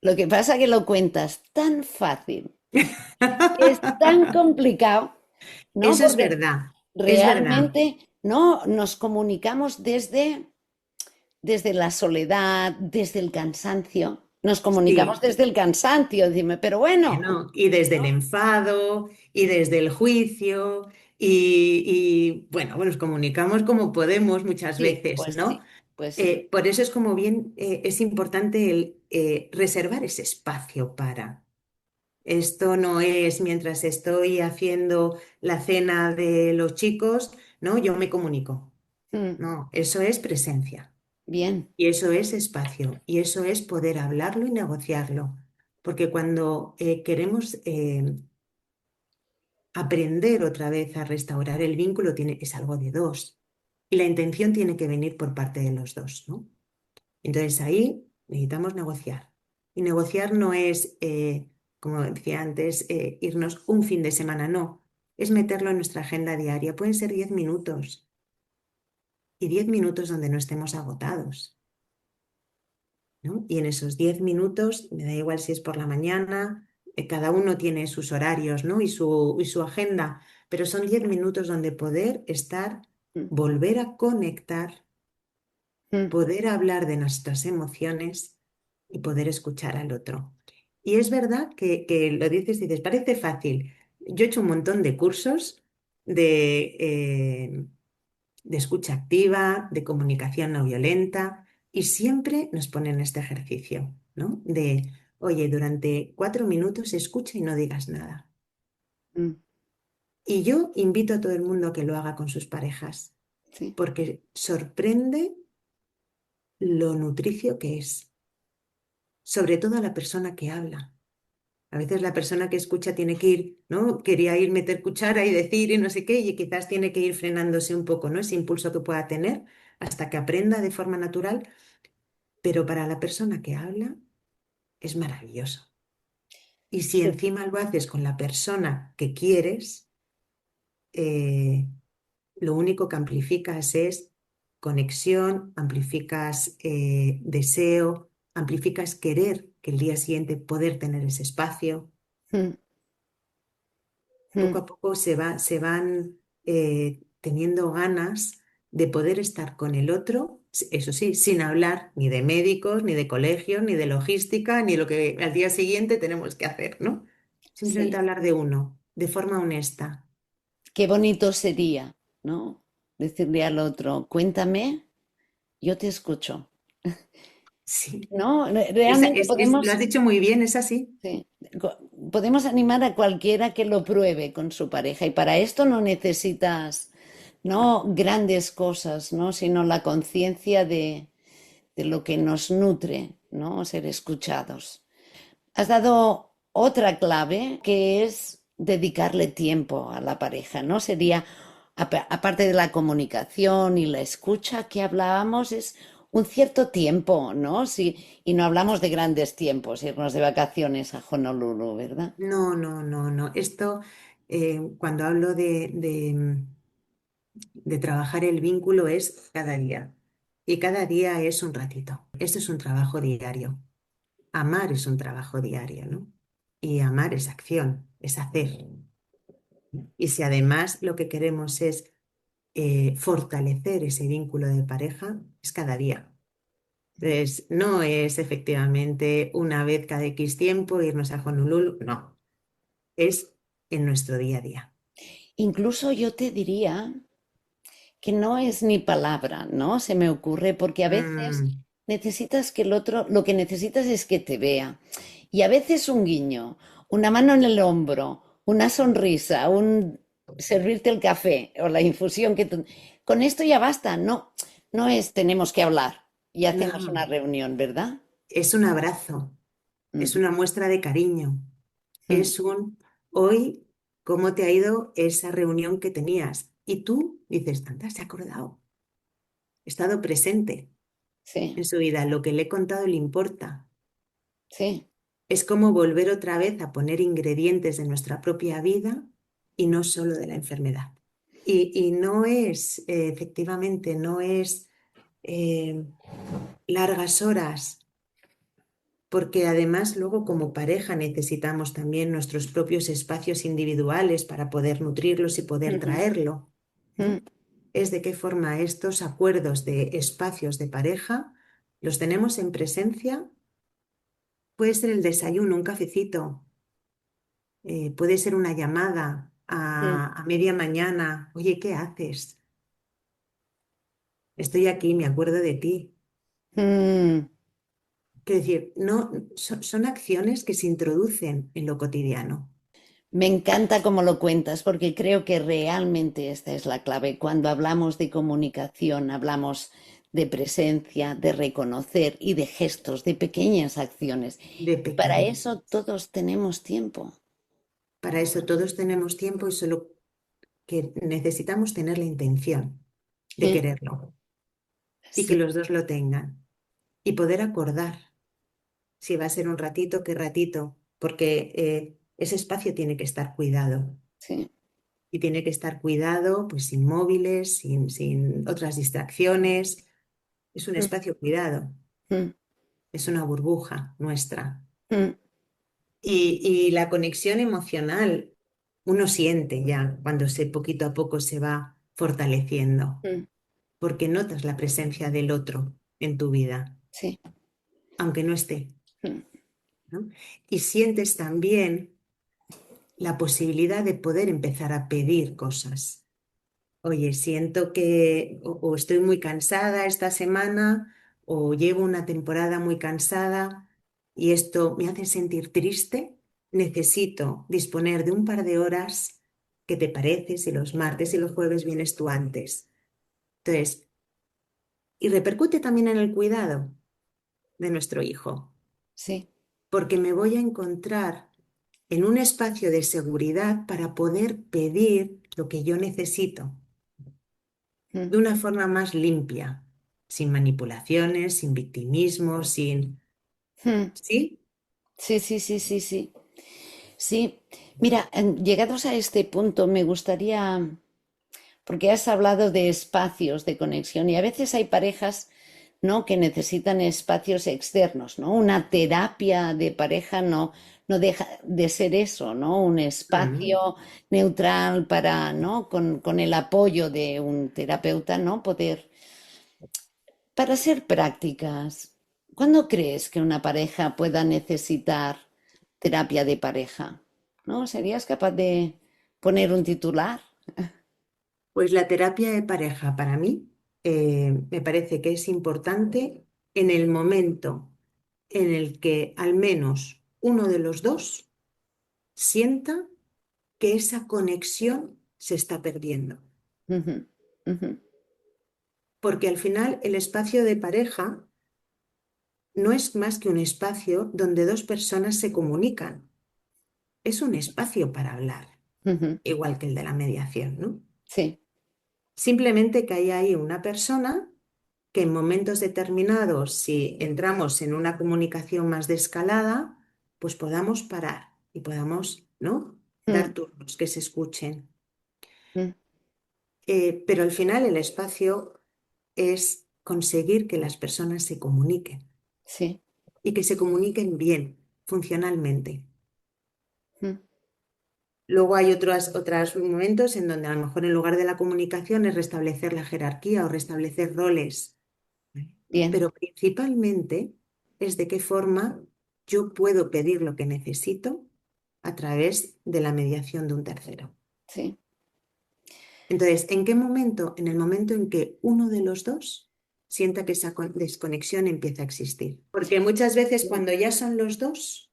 Speaker 1: Lo que pasa es que lo cuentas tan fácil, es tan complicado, ¿no?
Speaker 2: Eso es
Speaker 1: Porque
Speaker 2: verdad, es verdad.
Speaker 1: realmente ¿no? Nos comunicamos desde la soledad, desde el cansancio. Nos comunicamos
Speaker 2: Sí,
Speaker 1: desde el cansancio, dime, pero bueno,
Speaker 2: bueno, y desde el enfado, y desde el juicio, bueno, nos comunicamos como podemos muchas
Speaker 1: sí,
Speaker 2: veces,
Speaker 1: pues
Speaker 2: ¿no?
Speaker 1: sí, pues sí.
Speaker 2: Por eso es como bien, es importante el reservar ese espacio para. Esto no es mientras estoy haciendo la cena de los chicos, ¿no? Yo me comunico.
Speaker 1: Mm,
Speaker 2: No, eso es presencia.
Speaker 1: bien,
Speaker 2: Y eso es espacio. Y eso es poder hablarlo y negociarlo. Porque cuando queremos aprender otra vez a restaurar el vínculo, es algo de dos. Y la intención tiene que venir por parte de los dos, ¿no? Entonces ahí necesitamos negociar. Y negociar no es, como decía antes, irnos un fin de semana, no. Es meterlo en nuestra agenda diaria. Pueden ser 10 minutos y 10 minutos donde no estemos agotados, ¿no? Y en esos 10 minutos, me da igual si es por la mañana, cada uno tiene sus horarios, ¿no? Y su agenda, pero son 10 minutos donde poder estar,
Speaker 1: mm,
Speaker 2: volver a conectar,
Speaker 1: mm,
Speaker 2: poder hablar de nuestras emociones y poder escuchar al otro. Y es verdad que lo dices, parece fácil. Yo he hecho un montón de cursos de escucha activa, de comunicación no violenta, y siempre nos ponen este ejercicio, ¿no? De, oye, durante 4 minutos escucha y no digas nada.
Speaker 1: mm,
Speaker 2: Y yo invito a todo el mundo a que lo haga con sus parejas,
Speaker 1: sí,
Speaker 2: porque sorprende lo nutricio que es, sobre todo a la persona que habla. A veces la persona que escucha tiene que ir, ¿no? Quería ir meter cuchara y decir y no sé qué, y quizás tiene que ir frenándose un poco, ¿no? Ese impulso que pueda tener hasta que aprenda de forma natural, pero para la persona que habla es maravilloso. Y si
Speaker 1: sí,
Speaker 2: encima lo haces con la persona que quieres, eh, lo único que amplificas es conexión, amplificas deseo, amplificas querer que el día siguiente poder tener ese espacio.
Speaker 1: mm,
Speaker 2: Poco
Speaker 1: mm,
Speaker 2: a poco se van teniendo ganas de poder estar con el otro, eso sí, sin hablar ni de médicos, ni de colegios, ni de logística, ni lo que al día siguiente tenemos que hacer, ¿no? Simplemente
Speaker 1: sí.
Speaker 2: hablar de uno, de forma honesta.
Speaker 1: Qué bonito sería, ¿no? Decirle al otro, cuéntame, yo te escucho,
Speaker 2: Sí,
Speaker 1: ¿no? Realmente
Speaker 2: lo has
Speaker 1: podemos,
Speaker 2: dicho muy bien, es así.
Speaker 1: sí, podemos animar a cualquiera que lo pruebe con su pareja y para esto no necesitas, no grandes cosas, ¿no? Sino la conciencia de lo que nos nutre, ¿no? Ser escuchados. Has dado otra clave que es dedicarle tiempo a la pareja, ¿no? Sería, aparte de la comunicación y la escucha que hablábamos, es un cierto tiempo, ¿no? Sí, y no hablamos de grandes tiempos, irnos de vacaciones a Honolulu, ¿verdad?
Speaker 2: No, no, no, no. Esto, cuando hablo de trabajar el vínculo, es cada día. Y cada día es un ratito. Esto es un trabajo diario. Amar es un trabajo diario, ¿no? Y amar es acción, es hacer. Y si además lo que queremos es fortalecer ese vínculo de pareja, es cada día. Entonces, no es efectivamente una vez cada X tiempo irnos a Honolulu, no, es en nuestro día a día.
Speaker 1: Incluso yo te diría que no es ni palabra, ¿no? Se me ocurre, porque a veces
Speaker 2: Mm,
Speaker 1: necesitas que el otro, lo que necesitas es que te vea. Y a veces un guiño, una mano en el hombro, una sonrisa, un servirte el café o la infusión que tú... Con esto ya basta, no, no es tenemos que hablar y hacemos una
Speaker 2: no,
Speaker 1: reunión, ¿verdad?
Speaker 2: es un abrazo, es
Speaker 1: Ujú,
Speaker 2: una muestra de cariño,
Speaker 1: mm,
Speaker 2: es hoy, ¿cómo te ha ido esa reunión que tenías? Y tú dices, anda, se ha acordado, he estado presente
Speaker 1: sí,
Speaker 2: en su vida, lo que le he contado le importa.
Speaker 1: sí.
Speaker 2: Es como volver otra vez a poner ingredientes de nuestra propia vida y no solo de la enfermedad. Y no es, efectivamente, no es eh, largas horas, porque además luego como pareja necesitamos también nuestros propios espacios individuales para poder nutrirlos y poder
Speaker 1: Ujú,
Speaker 2: traerlo,
Speaker 1: mm.
Speaker 2: ¿no? es de qué forma estos acuerdos de espacios de pareja los tenemos en presencia. Puede ser el desayuno, un cafecito, puede ser una llamada
Speaker 1: Mm,
Speaker 2: a media mañana. Oye, ¿qué haces? Estoy aquí, me acuerdo de ti.
Speaker 1: mm.
Speaker 2: Quiero decir, no, son acciones que se introducen en lo cotidiano.
Speaker 1: Me encanta cómo lo cuentas porque creo que realmente esta es la clave. Cuando hablamos de comunicación, hablamos de presencia, de reconocer y de gestos, de pequeñas acciones.
Speaker 2: De
Speaker 1: Y para
Speaker 2: pequeño.
Speaker 1: eso todos tenemos tiempo.
Speaker 2: Para eso todos tenemos tiempo y solo que necesitamos tener la intención de
Speaker 1: Mm,
Speaker 2: quererlo y que
Speaker 1: sí,
Speaker 2: los dos lo tengan y poder acordar si va a ser un ratito, qué ratito, porque ese espacio tiene que estar cuidado
Speaker 1: sí.
Speaker 2: y tiene que estar cuidado pues sin móviles, sin otras distracciones. Es un
Speaker 1: Mm,
Speaker 2: espacio cuidado,
Speaker 1: mm,
Speaker 2: es una burbuja nuestra.
Speaker 1: mm,
Speaker 2: Y la conexión emocional uno siente ya cuando poquito a poco se va fortaleciendo,
Speaker 1: mm,
Speaker 2: porque notas la presencia del otro en tu vida,
Speaker 1: sí.
Speaker 2: aunque no esté,
Speaker 1: Mm,
Speaker 2: ¿no? Y sientes también la posibilidad de poder empezar a pedir cosas. Oye, siento que o estoy muy cansada esta semana o llevo una temporada muy cansada y esto me hace sentir triste. Necesito disponer de un par de horas. ¿Qué te parece si los martes y los jueves vienes tú antes? Entonces, y repercute también en el cuidado de nuestro hijo,
Speaker 1: sí.
Speaker 2: porque me voy a encontrar en un espacio de seguridad para poder pedir lo que yo necesito
Speaker 1: Mm,
Speaker 2: de una forma más limpia, sin manipulaciones, sin victimismo, sin...
Speaker 1: mm.
Speaker 2: ¿Sí?
Speaker 1: Sí, sí, sí, sí, sí. Sí. Mira, llegados a este punto, me gustaría, porque has hablado de espacios de conexión y a veces hay parejas, ¿no? Que necesitan espacios externos, ¿no? Una terapia de pareja no deja de ser eso, ¿no? Un
Speaker 2: Mm.
Speaker 1: espacio neutral para, ¿no? Con el apoyo de un terapeuta, ¿no? Para ser prácticas, ¿cuándo crees que una pareja pueda necesitar terapia de pareja? ¿No? ¿Serías capaz de poner un titular?
Speaker 2: Pues la terapia de pareja para mí me parece que es importante en el momento en el que al menos uno de los dos sienta que esa conexión se está perdiendo.
Speaker 1: Ujú, ujú,
Speaker 2: Porque al final el espacio de pareja no es más que un espacio donde dos personas se comunican. Es un espacio para hablar,
Speaker 1: ujú.
Speaker 2: igual que el de la mediación, ¿no?
Speaker 1: Sí,
Speaker 2: Simplemente que hay ahí una persona que en momentos determinados, si entramos en una comunicación más descalada, pues podamos parar y podamos, ¿no? Dar
Speaker 1: mm,
Speaker 2: turnos que se escuchen.
Speaker 1: mm,
Speaker 2: Pero al final el espacio es conseguir que las personas se comuniquen
Speaker 1: sí,
Speaker 2: y que se comuniquen bien, funcionalmente.
Speaker 1: mm,
Speaker 2: Luego hay otros momentos en donde a lo mejor en lugar de la comunicación es restablecer la jerarquía o restablecer roles. ¿Vale?
Speaker 1: bien,
Speaker 2: Pero principalmente es de qué forma yo puedo pedir lo que necesito a través de la mediación de un tercero.
Speaker 1: sí,
Speaker 2: Entonces, ¿en qué momento? En el momento en que uno de los dos sienta que esa desconexión empieza a existir. Porque muchas veces cuando ya son los dos,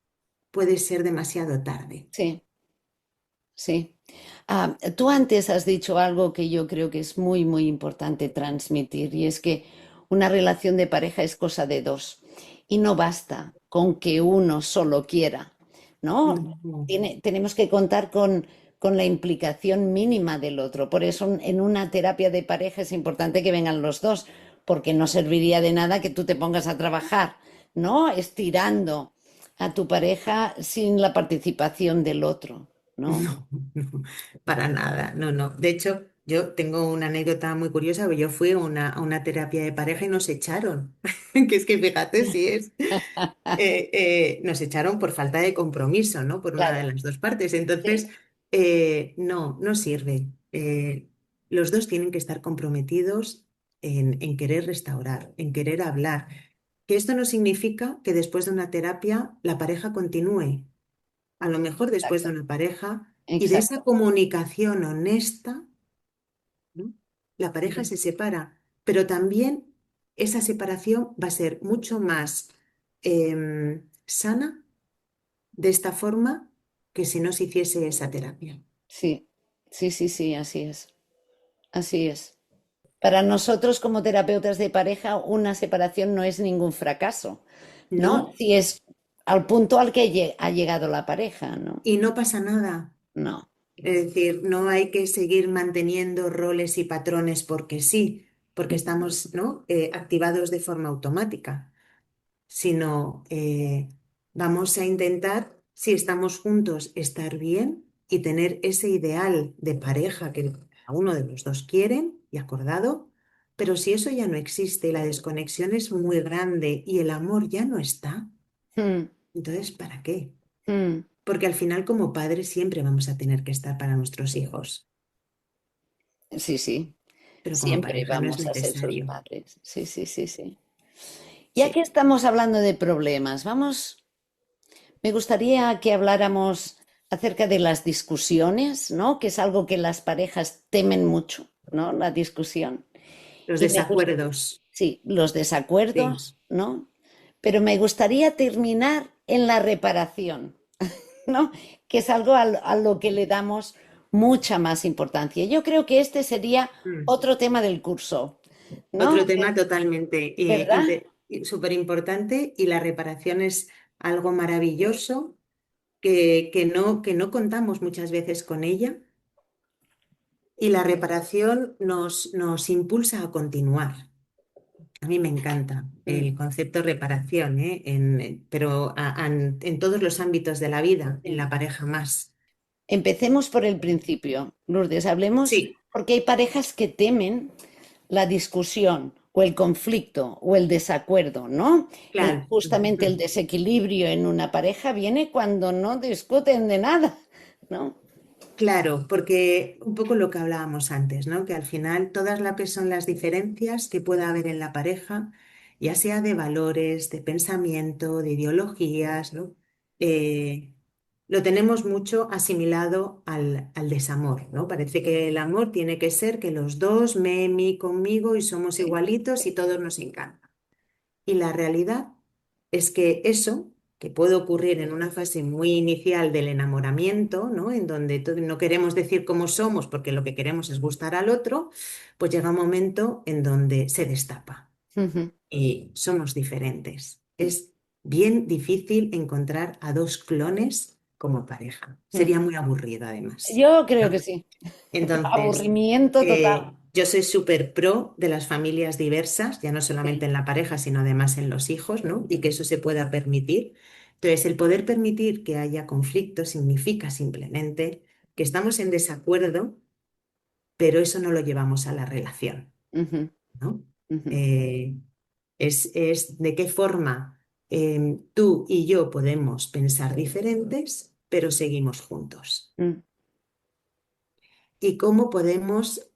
Speaker 2: puede ser demasiado tarde.
Speaker 1: sí, sí. Tú antes has dicho algo que yo creo que es muy, muy importante transmitir y es que una relación de pareja es cosa de dos y no basta con que uno solo quiera, ¿no?
Speaker 2: No.
Speaker 1: Tenemos que contar con la implicación mínima del otro. Por eso en una terapia de pareja es importante que vengan los dos, porque no serviría de nada que tú te pongas a trabajar, ¿no? Estirando a tu pareja sin la participación del otro, ¿no?
Speaker 2: No, no, para nada, no, no. De hecho, yo tengo una anécdota muy curiosa, que yo fui a una terapia de pareja y nos echaron, que es que fíjate si es, nos echaron por falta de compromiso, ¿no? Por una de
Speaker 1: Claro,
Speaker 2: las dos partes.
Speaker 1: sí,
Speaker 2: Entonces, no, no sirve. los dos tienen que estar comprometidos en querer restaurar, en querer hablar. Que esto no significa que después de una terapia la pareja continúe. A lo mejor después de
Speaker 1: Exacto,
Speaker 2: una pareja y de esa
Speaker 1: exacto.
Speaker 2: comunicación honesta, ¿no? La pareja
Speaker 1: Ujú.
Speaker 2: se separa, pero también esa separación va a ser mucho más sana de esta forma que si no se hiciese esa terapia.
Speaker 1: Sí, sí, sí, sí, así es. Así es. Para nosotros como terapeutas de pareja, una separación no es ningún fracaso, ¿no?
Speaker 2: ¿No?
Speaker 1: Si es al punto al que ha llegado la pareja, ¿no?
Speaker 2: Y no pasa nada.
Speaker 1: No.
Speaker 2: Es decir, no hay que seguir manteniendo roles y patrones porque sí, porque estamos, ¿no? Activados de forma automática, sino vamos a intentar, si estamos juntos, estar bien y tener ese ideal de pareja que a uno de los dos quieren y acordado, pero si eso ya no existe, la desconexión es muy grande y el amor ya no está,
Speaker 1: Mm,
Speaker 2: entonces, ¿para qué?
Speaker 1: mm.
Speaker 2: Porque al final como padres siempre vamos a tener que estar para nuestros hijos,
Speaker 1: Sí, sí.
Speaker 2: pero como
Speaker 1: Siempre
Speaker 2: pareja no es
Speaker 1: vamos a ser sus
Speaker 2: necesario.
Speaker 1: padres. Sí, sí, sí, sí. Ya que
Speaker 2: Sí,
Speaker 1: estamos hablando de problemas, me gustaría que habláramos acerca de las discusiones, ¿no? Que es algo que las parejas temen mucho, ¿no? La discusión.
Speaker 2: los
Speaker 1: Y me gusta,
Speaker 2: desacuerdos,
Speaker 1: sí, los
Speaker 2: sí.
Speaker 1: desacuerdos, ¿no? Pero me gustaría terminar en la reparación, ¿no? Que es algo a lo que le damos mucha más importancia. Yo creo que este sería
Speaker 2: Mm.
Speaker 1: otro tema del curso,
Speaker 2: Otro
Speaker 1: ¿no?
Speaker 2: tema totalmente
Speaker 1: ¿Verdad?
Speaker 2: súper importante y la reparación es algo maravilloso que no contamos muchas veces con ella y la reparación nos impulsa a continuar. A mí me encanta
Speaker 1: Mm.
Speaker 2: el concepto reparación, ¿eh? Pero en todos los ámbitos de la vida, en
Speaker 1: Sí.
Speaker 2: la pareja más.
Speaker 1: Empecemos por el principio, Lourdes, hablemos,
Speaker 2: Sí,
Speaker 1: porque hay parejas que temen la discusión o el conflicto o el desacuerdo, ¿no?
Speaker 2: claro.
Speaker 1: Justamente el desequilibrio en una pareja viene cuando no discuten de nada, ¿no?
Speaker 2: Claro, porque un poco lo que hablábamos antes, ¿no? Que al final todas lo que son las diferencias que pueda haber en la pareja, ya sea de valores, de pensamiento, de ideologías, ¿no? Eh, lo tenemos mucho asimilado al desamor, ¿no? Parece que el amor tiene que ser que los dos, me, mí, conmigo, y somos
Speaker 1: Sí,
Speaker 2: igualitos y todos nos encanta. Y la realidad es que eso, que puede ocurrir en una fase muy inicial del enamoramiento, ¿no? En donde no queremos decir cómo somos porque lo que queremos es gustar al otro, pues llega un momento en donde se destapa
Speaker 1: ujú.
Speaker 2: y somos diferentes. Es bien difícil encontrar a dos clones como pareja. Sería muy aburrido además.
Speaker 1: Yo creo que
Speaker 2: ¿No?
Speaker 1: sí.
Speaker 2: Entonces,
Speaker 1: Aburrimiento total.
Speaker 2: yo soy súper pro de las familias diversas, ya no solamente
Speaker 1: Sí.
Speaker 2: en la pareja, sino además en los hijos, ¿no? Y que eso se pueda permitir. Entonces, el poder permitir que haya conflicto significa simplemente que estamos en desacuerdo, pero eso no lo llevamos a la relación,
Speaker 1: Ujú,
Speaker 2: ¿no?
Speaker 1: ujú,
Speaker 2: Eh, es de qué forma tú y yo podemos pensar diferentes, pero seguimos juntos
Speaker 1: mm.
Speaker 2: y cómo podemos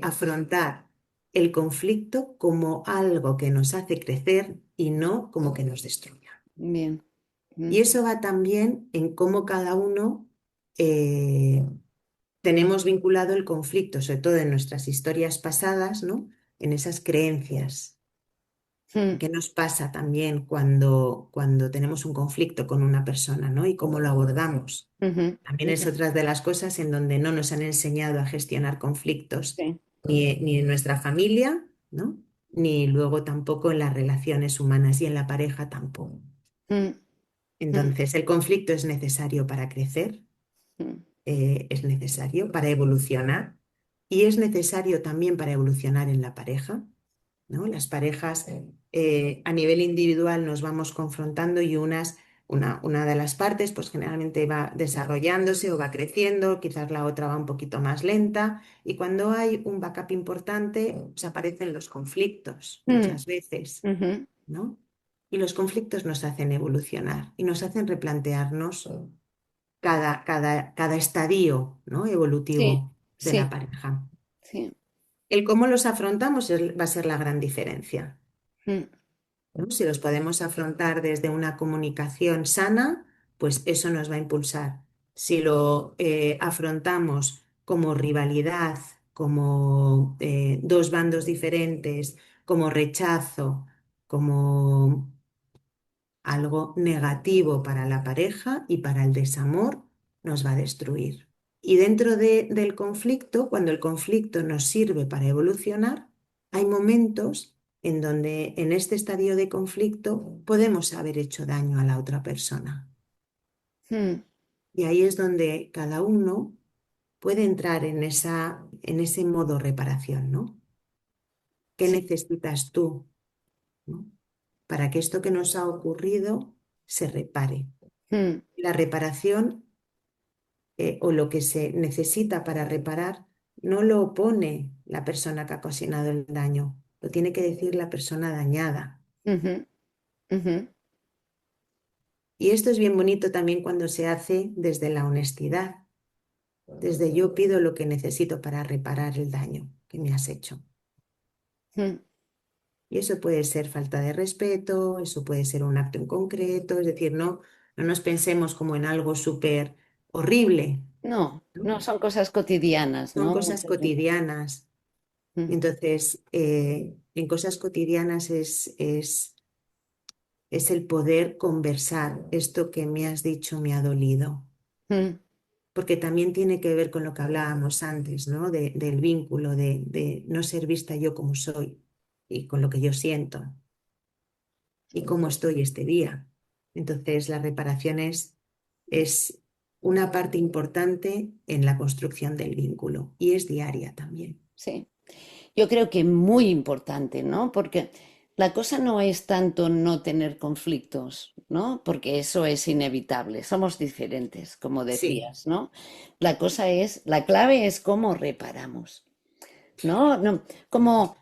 Speaker 2: afrontar el conflicto como algo que nos hace crecer y no como que nos destruya.
Speaker 1: Bien. Mm,
Speaker 2: Y eso va también en cómo cada uno eh, tenemos vinculado el conflicto, sobre todo en nuestras historias pasadas, ¿no? En esas creencias.
Speaker 1: mm,
Speaker 2: ¿Qué nos pasa también cuando tenemos un conflicto con una persona, ¿no? Y cómo lo abordamos?
Speaker 1: ujú,
Speaker 2: También es
Speaker 1: ujú.
Speaker 2: otra de las cosas en donde no nos han enseñado a gestionar conflictos,
Speaker 1: Sí.
Speaker 2: ni en nuestra familia, ¿no? Ni luego tampoco en las relaciones humanas y en la pareja tampoco.
Speaker 1: Mm, mm,
Speaker 2: Entonces, el conflicto es necesario para crecer,
Speaker 1: mm.
Speaker 2: es necesario para evolucionar y es necesario también para evolucionar en la pareja, ¿no? Las parejas a nivel individual nos vamos confrontando y una de las partes pues generalmente va desarrollándose o va creciendo, quizás la otra va un poquito más lenta y cuando hay un backup importante pues aparecen los conflictos
Speaker 1: Mm,
Speaker 2: muchas veces,
Speaker 1: ujú.
Speaker 2: ¿no? Y los conflictos nos hacen evolucionar y nos hacen replantearnos cada estadio, ¿no?
Speaker 1: Sí,
Speaker 2: evolutivo de la
Speaker 1: sí,
Speaker 2: pareja.
Speaker 1: sí.
Speaker 2: El cómo los afrontamos va a ser la gran diferencia,
Speaker 1: Mm,
Speaker 2: ¿no? Si los podemos afrontar desde una comunicación sana, pues eso nos va a impulsar. Si lo afrontamos como rivalidad, como dos bandos diferentes, como rechazo, como algo negativo para la pareja y para el desamor, nos va a destruir. Y dentro del conflicto, cuando el conflicto nos sirve para evolucionar, hay momentos en donde en este estadio de conflicto podemos haber hecho daño a la otra persona.
Speaker 1: mm,
Speaker 2: Y ahí es donde cada uno puede entrar en ese modo reparación, ¿no? ¿Qué
Speaker 1: sí.
Speaker 2: necesitas tú, ¿no? Para que esto que nos ha ocurrido se repare?
Speaker 1: Mm,
Speaker 2: La reparación o lo que se necesita para reparar no lo pone la persona que ha ocasionado el daño, lo tiene que decir la persona dañada.
Speaker 1: ujú, ujú,
Speaker 2: Y esto es bien bonito también cuando se hace desde la honestidad, desde yo pido lo que necesito para reparar el daño que me has hecho.
Speaker 1: mm.
Speaker 2: Y eso puede ser falta de respeto, eso puede ser un acto en concreto, es decir, no nos pensemos como en algo súper horrible,
Speaker 1: No,
Speaker 2: ¿no?
Speaker 1: no, son cosas cotidianas,
Speaker 2: Son
Speaker 1: ¿no?
Speaker 2: cosas
Speaker 1: Muchas veces.
Speaker 2: cotidianas.
Speaker 1: Mm,
Speaker 2: Entonces, en cosas cotidianas es el poder conversar. Esto que me has dicho me ha dolido,
Speaker 1: mm,
Speaker 2: porque también tiene que ver con lo que hablábamos antes, ¿no? Del vínculo, de no ser vista yo como soy y con lo que yo siento y cómo estoy este día. Entonces, la reparación es una parte importante en la construcción del vínculo y es diaria también.
Speaker 1: sí. Yo creo que muy importante, ¿no? Porque la cosa no es tanto no tener conflictos, ¿no? Porque eso es inevitable, somos diferentes, como
Speaker 2: Sí,
Speaker 1: decías, ¿no? La cosa es, la clave es cómo reparamos, ¿no? No, cómo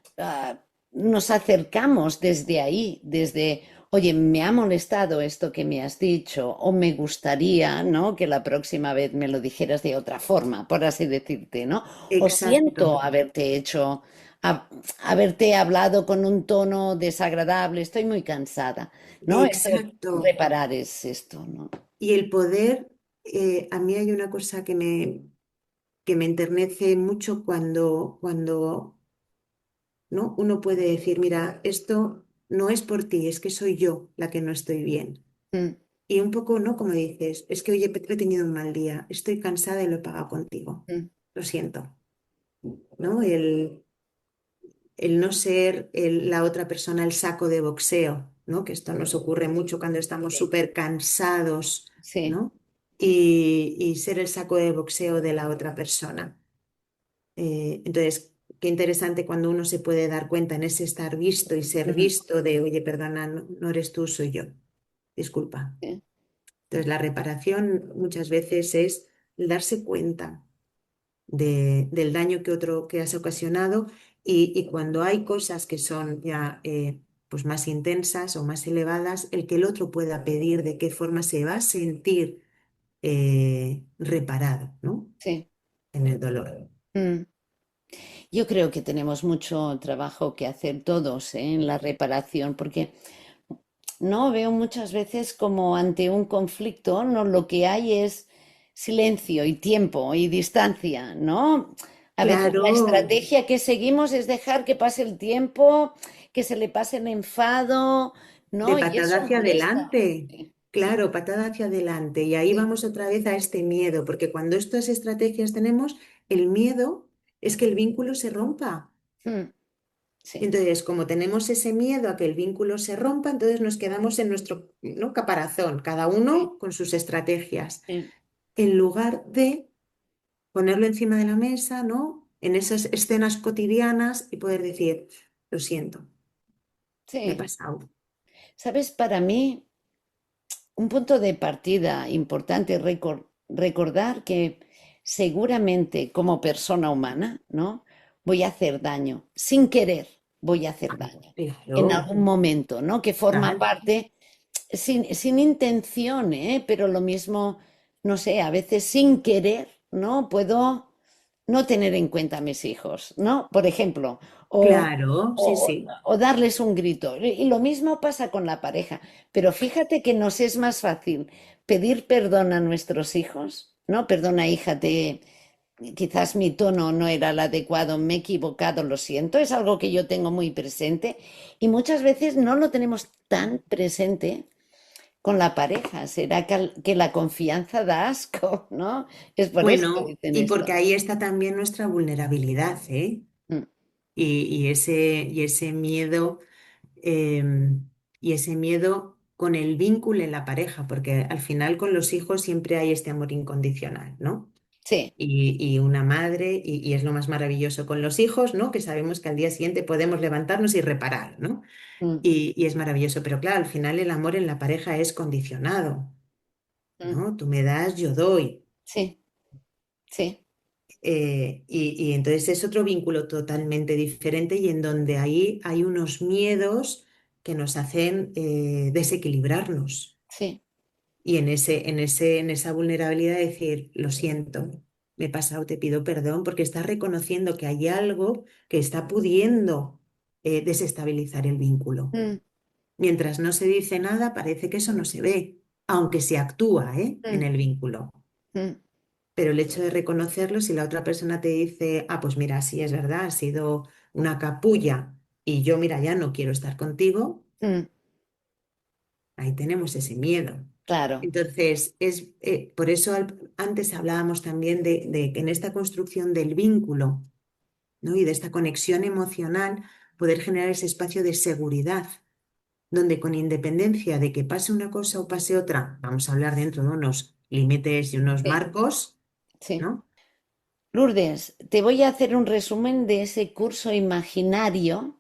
Speaker 1: nos acercamos desde ahí, desde, oye, me ha molestado esto que me has dicho, o me gustaría, ¿no? Que la próxima vez me lo dijeras de otra forma, por así decirte, ¿no? O siento
Speaker 2: exacto,
Speaker 1: haberte hecho, ha- haberte hablado con un tono desagradable, estoy muy cansada, ¿no? Eso es,
Speaker 2: exacto.
Speaker 1: reparar es esto, ¿no?
Speaker 2: Y el poder, a mí hay una cosa que me enternece mucho cuando ¿no? Uno puede decir, mira, esto no es por ti, es que soy yo la que no estoy bien.
Speaker 1: Mm,
Speaker 2: Y un poco, ¿no? Como dices, es que oye, he tenido un mal día, estoy cansada y lo he pagado contigo.
Speaker 1: mm,
Speaker 2: Lo siento, ¿no? El no ser la otra persona el saco de boxeo, ¿no? Que esto nos ocurre mucho cuando estamos
Speaker 1: sí,
Speaker 2: súper cansados,
Speaker 1: sí,
Speaker 2: ¿no? Y ser el saco de boxeo de la otra persona. Entonces, qué interesante cuando uno se puede dar cuenta en ese estar visto y ser
Speaker 1: ujú,
Speaker 2: visto de, oye, perdona, no, no eres tú, soy yo. Disculpa.
Speaker 1: sí,
Speaker 2: Entonces, la reparación muchas veces es el darse cuenta del daño que otro que has ocasionado y cuando hay cosas que son ya pues más intensas o más elevadas, el que el otro pueda pedir de qué forma se va a sentir reparado, ¿no?
Speaker 1: sí.
Speaker 2: En el dolor.
Speaker 1: Mm. Yo creo que tenemos mucho trabajo que hacer todos, ¿eh? En la reparación, porque no veo muchas veces como ante un conflicto, no lo que hay es silencio y tiempo y distancia, ¿no? A veces la
Speaker 2: Claro,
Speaker 1: estrategia que seguimos es dejar que pase el tiempo, que se le pase el enfado,
Speaker 2: de
Speaker 1: ¿no? Y
Speaker 2: patada
Speaker 1: eso
Speaker 2: hacia
Speaker 1: molesta.
Speaker 2: adelante.
Speaker 1: Sí,
Speaker 2: Claro, patada hacia adelante. Y ahí
Speaker 1: sí,
Speaker 2: vamos otra vez a este miedo, porque cuando estas estrategias tenemos, el miedo es que el vínculo se rompa.
Speaker 1: mm, sí,
Speaker 2: Entonces, como tenemos ese miedo a que el vínculo se rompa, entonces nos quedamos en nuestro, ¿no? caparazón, cada
Speaker 1: sí,
Speaker 2: uno con sus estrategias,
Speaker 1: sí,
Speaker 2: en lugar de ponerlo encima de la mesa, ¿no? En esas escenas cotidianas y poder decir, lo siento, me he
Speaker 1: sí.
Speaker 2: pasado.
Speaker 1: ¿Sabes? Para mí, un punto de partida importante es recordar que seguramente como persona humana, ¿no? Voy a hacer daño, sin querer voy a hacer daño en
Speaker 2: Claro,
Speaker 1: algún momento, ¿no? Que forma
Speaker 2: total.
Speaker 1: parte, sin intención, ¿eh? Pero lo mismo, no sé, a veces sin querer, ¿no? Puedo no tener en cuenta a mis hijos, ¿no? Por ejemplo, o,
Speaker 2: Claro, sí,
Speaker 1: o-
Speaker 2: sí.
Speaker 1: o darles un grito. Y lo mismo pasa con la pareja. Pero fíjate que nos es más fácil pedir perdón a nuestros hijos, ¿no? Perdona, hija, quizás mi tono no era el adecuado, me he equivocado, lo siento. Es algo que yo tengo muy presente y muchas veces no lo tenemos tan presente con la pareja. ¿Será que la confianza da asco, ¿no? Es por eso que
Speaker 2: Bueno,
Speaker 1: dicen
Speaker 2: y
Speaker 1: esto.
Speaker 2: porque ahí está también nuestra vulnerabilidad, ¿eh?
Speaker 1: Mm,
Speaker 2: Y ese miedo, y ese miedo con el vínculo en la pareja, porque al final con los hijos siempre hay este amor incondicional, ¿no?
Speaker 1: sí.
Speaker 2: Y una madre, y es lo más maravilloso con los hijos, ¿no? Que sabemos que al día siguiente podemos levantarnos y reparar, ¿no?
Speaker 1: Mm,
Speaker 2: Y es maravilloso, pero claro, al final el amor en la pareja es condicionado,
Speaker 1: mm,
Speaker 2: ¿no? Tú me das, yo doy.
Speaker 1: sí, sí,
Speaker 2: Y entonces es otro vínculo totalmente diferente y en donde ahí hay unos miedos que nos hacen desequilibrarnos.
Speaker 1: sí.
Speaker 2: Y en esa vulnerabilidad decir, lo siento, me he pasado, te pido perdón, porque estás reconociendo que hay algo que está pudiendo desestabilizar el vínculo.
Speaker 1: Mm,
Speaker 2: Mientras no se dice nada, parece que eso no se ve, aunque se actúa, en
Speaker 1: mm,
Speaker 2: el vínculo.
Speaker 1: mm,
Speaker 2: Pero el hecho de reconocerlo, si la otra persona te dice, ah, pues mira, sí es verdad, ha sido una capulla y yo, mira, ya no quiero estar contigo,
Speaker 1: mm,
Speaker 2: ahí tenemos ese miedo.
Speaker 1: claro.
Speaker 2: Entonces, por eso antes hablábamos también de que en esta construcción del vínculo, ¿no? Y de esta conexión emocional, poder generar ese espacio de seguridad, donde con independencia de que pase una cosa o pase otra, vamos a hablar dentro de unos límites y unos
Speaker 1: Sí,
Speaker 2: marcos,
Speaker 1: sí.
Speaker 2: ¿no?
Speaker 1: Lourdes, te voy a hacer un resumen de ese curso imaginario,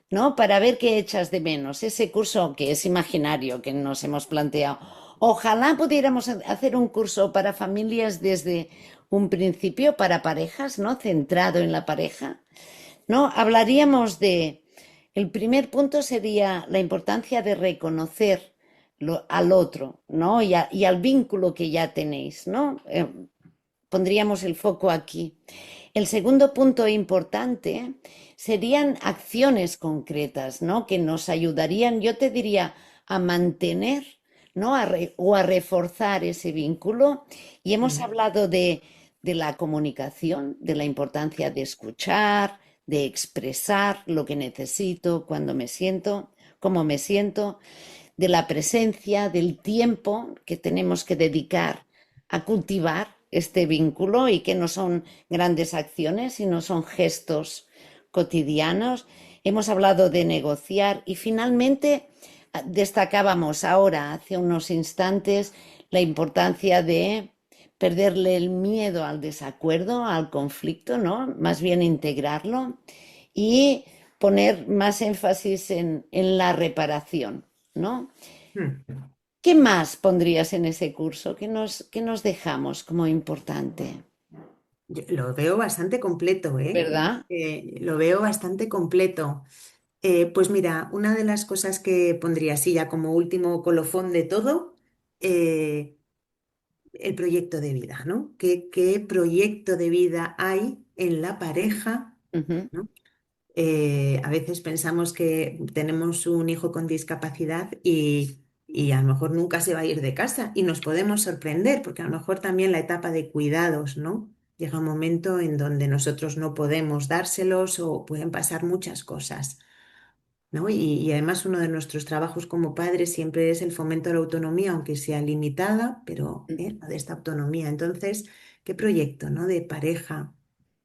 Speaker 1: ¿no? Para ver qué echas de menos. Ese curso que es imaginario, que nos hemos planteado. Ojalá pudiéramos hacer un curso para familias desde un principio, para parejas, ¿no? Centrado en la pareja, ¿no? Hablaríamos de, el primer punto sería la importancia de reconocer al otro, ¿no? Y al vínculo que ya tenéis, ¿no? Pondríamos el foco aquí. El segundo punto importante serían acciones concretas, ¿no? Que nos ayudarían, yo te diría, a mantener, ¿no? O a reforzar ese vínculo. Y hemos
Speaker 2: Mm.
Speaker 1: hablado de la comunicación, de la importancia de escuchar, de expresar lo que necesito, cuando me siento, cómo me siento, de la presencia, del tiempo que tenemos que dedicar a cultivar este vínculo y que no son grandes acciones, sino son gestos cotidianos. Hemos hablado de negociar y finalmente destacábamos ahora, hace unos instantes, la importancia de perderle el miedo al desacuerdo, al conflicto, ¿no? Más bien integrarlo y poner más énfasis en la reparación, ¿no?
Speaker 2: Mm.
Speaker 1: ¿Qué más pondrías en ese curso? ¿Qué nos dejamos como importante?
Speaker 2: Yo lo veo bastante completo, ¿eh?
Speaker 1: ¿Verdad?
Speaker 2: Lo veo bastante completo. Pues mira, una de las cosas que pondría así ya como último colofón de todo, eh, el proyecto de vida, ¿no? ¿Qué proyecto de vida hay en la pareja,
Speaker 1: Ujú,
Speaker 2: ¿no? A veces pensamos que tenemos un hijo con discapacidad y a lo mejor nunca se va a ir de casa y nos podemos sorprender porque a lo mejor también la etapa de cuidados, ¿no? Llega un momento en donde nosotros no podemos dárselos o pueden pasar muchas cosas, ¿no? Y además uno de nuestros trabajos como padres siempre es el fomento de la autonomía, aunque sea limitada, pero de esta autonomía. Entonces, ¿qué proyecto, ¿no? De pareja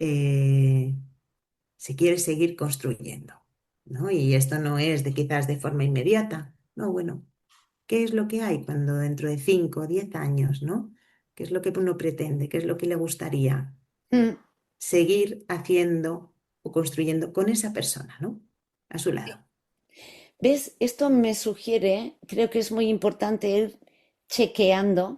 Speaker 2: eh, se quiere seguir construyendo, ¿no? Y esto no es de quizás de forma inmediata, no, bueno, ¿qué es lo que hay cuando dentro de 5 o 10 años, ¿no? ¿Qué es lo que uno pretende? ¿Qué es lo que le gustaría
Speaker 1: mm.
Speaker 2: seguir haciendo o construyendo con esa persona, ¿no? A su lado.
Speaker 1: ¿Ves? Esto me sugiere, creo que es muy importante ir chequeando, ¿no?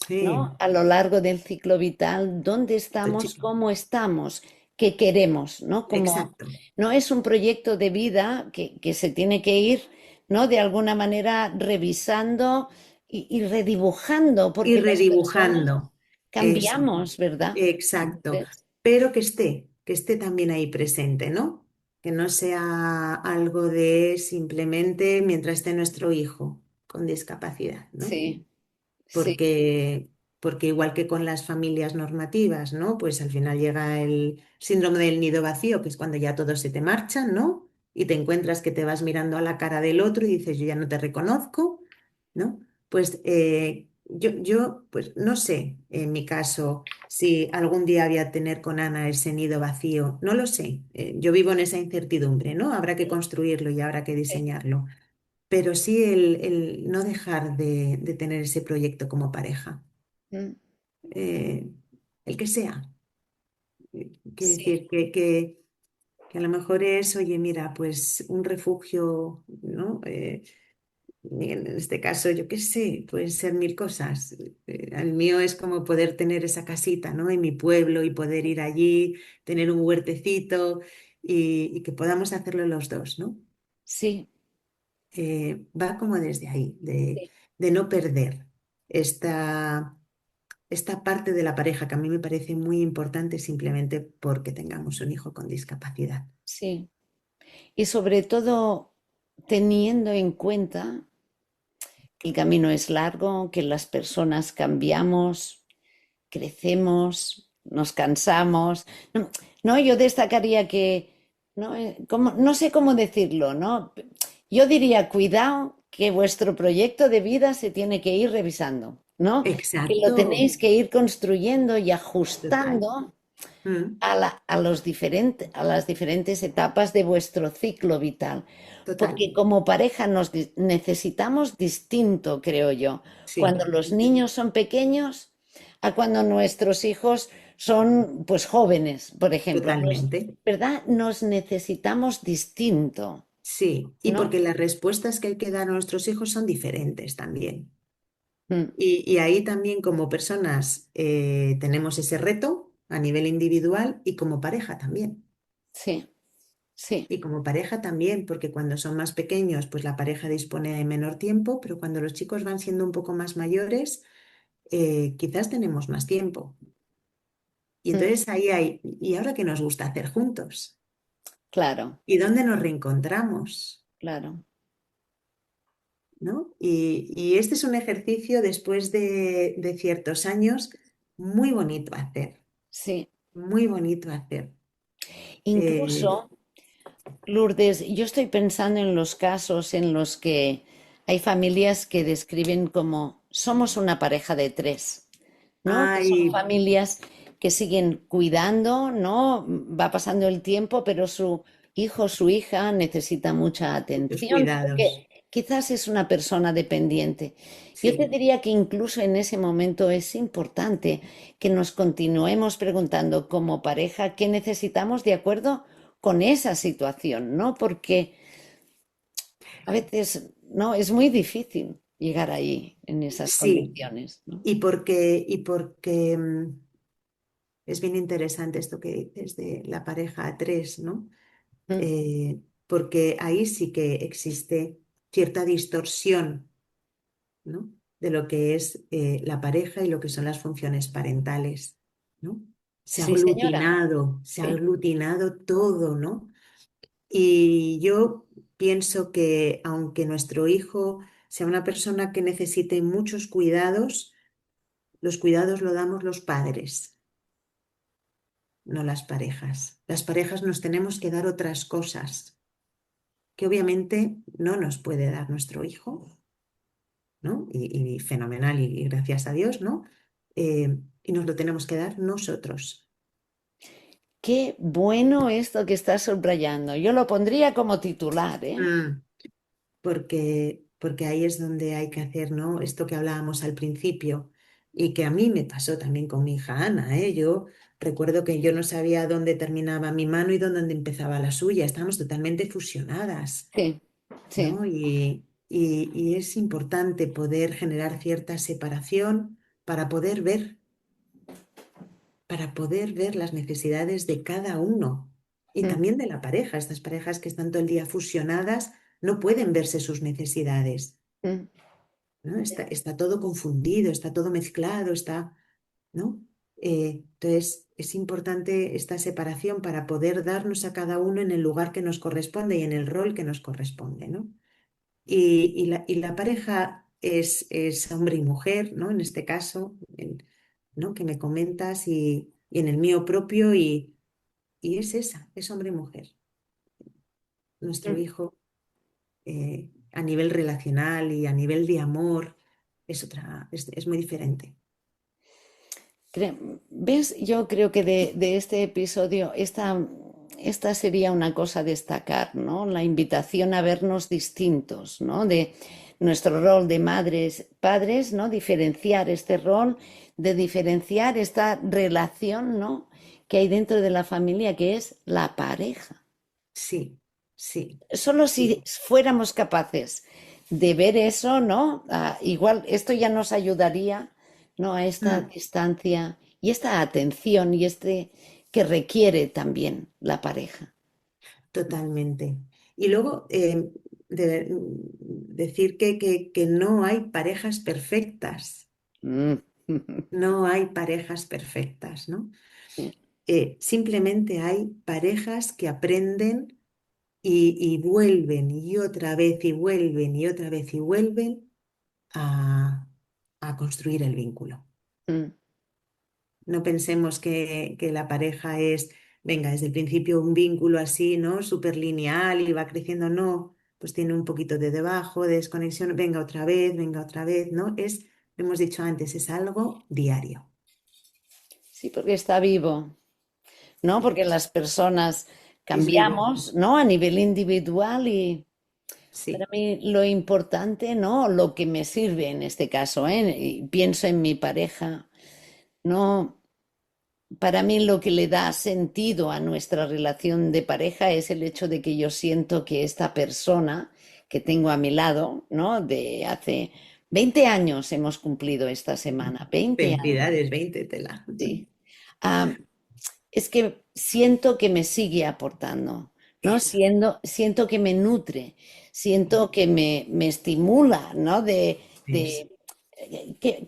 Speaker 2: Sí,
Speaker 1: A lo largo del ciclo vital, dónde estamos,
Speaker 2: chico.
Speaker 1: cómo estamos, qué queremos, ¿no? Como
Speaker 2: Exacto.
Speaker 1: no es un proyecto de vida que se tiene que ir, ¿no? De alguna manera revisando y redibujando,
Speaker 2: Y
Speaker 1: porque las personas
Speaker 2: redibujando. Eso.
Speaker 1: cambiamos, ¿verdad?
Speaker 2: Exacto.
Speaker 1: Entonces,
Speaker 2: pero que esté también ahí presente, ¿no? Que no sea algo de simplemente mientras esté nuestro hijo con discapacidad, ¿no?
Speaker 1: sí, sí,
Speaker 2: Porque, porque igual que con las familias normativas, ¿no? Pues al final llega el síndrome del nido vacío, que es cuando ya todos se te marchan, ¿no? Y te encuentras que te vas mirando a la cara del otro y dices, yo ya no te reconozco, ¿no? Pues pues no sé, en mi caso, si algún día voy a tener con Ana ese nido vacío, no lo sé. Yo vivo en esa incertidumbre, ¿no? Habrá que construirlo y habrá que
Speaker 1: sí.
Speaker 2: diseñarlo, pero sí el no dejar de tener ese proyecto como pareja,
Speaker 1: Mm,
Speaker 2: eh, el que sea. Quiere
Speaker 1: sí,
Speaker 2: decir que a lo mejor es, oye, mira, pues un refugio, ¿no? Y en este caso, yo qué sé, pueden ser mil cosas. El mío es como poder tener esa casita, ¿no? En mi pueblo y poder ir allí, tener un huertecito y que podamos hacerlo los dos, ¿no?
Speaker 1: sí,
Speaker 2: Va como desde ahí,
Speaker 1: sí,
Speaker 2: de no perder esta, esta parte de la pareja que a mí me parece muy importante simplemente porque tengamos un hijo con discapacidad.
Speaker 1: sí. Y sobre todo teniendo en cuenta que el camino es largo, que las personas cambiamos, crecemos, nos cansamos. No, no, yo destacaría que, no, no sé cómo decirlo, ¿no? Yo diría, cuidado que vuestro proyecto de vida se tiene que ir revisando, ¿no? Que lo
Speaker 2: Exacto,
Speaker 1: tenéis que ir construyendo y
Speaker 2: total,
Speaker 1: ajustando
Speaker 2: mm,
Speaker 1: a las diferentes etapas de vuestro ciclo vital.
Speaker 2: total,
Speaker 1: Porque como pareja nos necesitamos distinto, creo yo,
Speaker 2: sí,
Speaker 1: cuando los niños son pequeños a cuando nuestros hijos son pues jóvenes, por ejemplo.
Speaker 2: totalmente.
Speaker 1: ¿Verdad? Nos necesitamos distinto,
Speaker 2: Sí, y
Speaker 1: ¿no?
Speaker 2: porque las respuestas que hay que dar a nuestros hijos son diferentes también.
Speaker 1: Mm,
Speaker 2: Y ahí también como personas tenemos ese reto a nivel individual y como pareja también.
Speaker 1: sí, sí,
Speaker 2: Y como pareja también, porque cuando son más pequeños, pues la pareja dispone de menor tiempo, pero cuando los chicos van siendo un poco más mayores, quizás tenemos más tiempo. Y
Speaker 1: mm,
Speaker 2: entonces ahí hay, ¿y ahora qué nos gusta hacer juntos?
Speaker 1: claro,
Speaker 2: ¿Y dónde nos reencontramos?
Speaker 1: claro,
Speaker 2: ¿No? Y este es un ejercicio después de ciertos años muy bonito hacer,
Speaker 1: sí.
Speaker 2: muy bonito hacer. Eh,
Speaker 1: Incluso Lourdes, yo estoy pensando en los casos en los que hay familias que describen como somos una pareja de tres, ¿no? Que son
Speaker 2: hay
Speaker 1: familias que siguen cuidando, ¿no? Va pasando el tiempo, pero su hijo, su hija necesita mucha
Speaker 2: muchos
Speaker 1: atención
Speaker 2: cuidados,
Speaker 1: porque quizás es una persona dependiente. Yo te
Speaker 2: sí,
Speaker 1: diría que incluso en ese momento es importante que nos continuemos preguntando como pareja qué necesitamos de acuerdo con esa situación, ¿no? Porque a veces, no, es muy difícil llegar ahí en esas
Speaker 2: sí.
Speaker 1: condiciones, ¿no?
Speaker 2: Y porque es bien interesante esto que dices de la pareja a tres, ¿no?
Speaker 1: Mm,
Speaker 2: Porque ahí sí que existe cierta distorsión, ¿no? De lo que es la pareja y lo que son las funciones parentales, ¿no?
Speaker 1: sí, señora.
Speaker 2: Se ha
Speaker 1: Sí.
Speaker 2: aglutinado todo, ¿no? Y yo pienso que aunque nuestro hijo sea una persona que necesite muchos cuidados, los cuidados lo damos los padres, no las parejas. Las parejas nos tenemos que dar otras cosas que obviamente no nos puede dar nuestro hijo, ¿no? Y fenomenal y gracias a Dios, ¿no? Y nos lo tenemos que dar nosotros.
Speaker 1: Qué bueno esto que estás subrayando. Yo lo pondría como titular, ¿eh?
Speaker 2: Mm. Porque ahí es donde hay que hacer, ¿no? Esto que hablábamos al principio y que a mí me pasó también con mi hija Ana, ¿eh? Yo recuerdo que yo no sabía dónde terminaba mi mano y dónde empezaba la suya, estábamos totalmente fusionadas,
Speaker 1: Sí, sí,
Speaker 2: ¿no? Y es importante poder generar cierta separación para poder ver, para poder ver las necesidades de cada uno y
Speaker 1: mm,
Speaker 2: también de la pareja. Estas parejas que están todo el día fusionadas no pueden verse sus necesidades.
Speaker 1: mm,
Speaker 2: ¿No? Está todo confundido, está todo mezclado, está, ¿no? Entonces, es importante esta separación para poder darnos a cada uno en el lugar que nos corresponde y en el rol que nos corresponde, ¿no? Y la pareja es hombre y mujer, ¿no? En este caso, ¿no? Que me comentas y en el mío propio y es esa, es hombre y mujer. Nuestro
Speaker 1: Mm.
Speaker 2: hijo a nivel relacional y a nivel de amor es muy diferente.
Speaker 1: ¿Ves? Yo creo que de este episodio, esta sería una cosa a destacar, ¿no? La invitación a vernos distintos, ¿no? De nuestro rol de madres, padres, ¿no? Diferenciar este rol, de diferenciar esta relación, ¿no? Que hay dentro de la familia, que es la pareja.
Speaker 2: Sí, sí,
Speaker 1: Solo si
Speaker 2: sí.
Speaker 1: fuéramos capaces de ver eso, ¿no? Igual esto ya nos ayudaría, ¿no? A esta
Speaker 2: Mm,
Speaker 1: distancia y esta atención y este que requiere también la pareja.
Speaker 2: totalmente. Y luego, decir que no hay parejas perfectas.
Speaker 1: Mm.
Speaker 2: No hay parejas perfectas, ¿no?
Speaker 1: Sí,
Speaker 2: Simplemente hay parejas que aprenden y vuelven y otra vez y vuelven y otra vez y vuelven a, a construir el vínculo.
Speaker 1: mm,
Speaker 2: No pensemos que la pareja es, venga, desde el principio un vínculo así, ¿no? Súper lineal y va creciendo, no, pues tiene un poquito de debajo, de desconexión, venga otra vez, ¿no? Lo hemos dicho antes, es algo diario.
Speaker 1: sí, porque está vivo, ¿no? Porque las personas
Speaker 2: Es vivo,
Speaker 1: cambiamos, ¿no? A nivel individual y para
Speaker 2: sí,
Speaker 1: mí lo importante, ¿no? Lo que me sirve en este caso, ¿eh? Y pienso en mi pareja, ¿no? Para mí lo que le da sentido a nuestra relación de pareja es el hecho de que yo siento que esta persona que tengo a mi lado, ¿no? De hace 20 años hemos cumplido esta semana, 20 años,
Speaker 2: felicidades, 20 tela.
Speaker 1: sí. Ah, es que siento que me sigue aportando, ¿no?
Speaker 2: Eso,
Speaker 1: Siento que me nutre, siento que me estimula, ¿no?
Speaker 2: eso,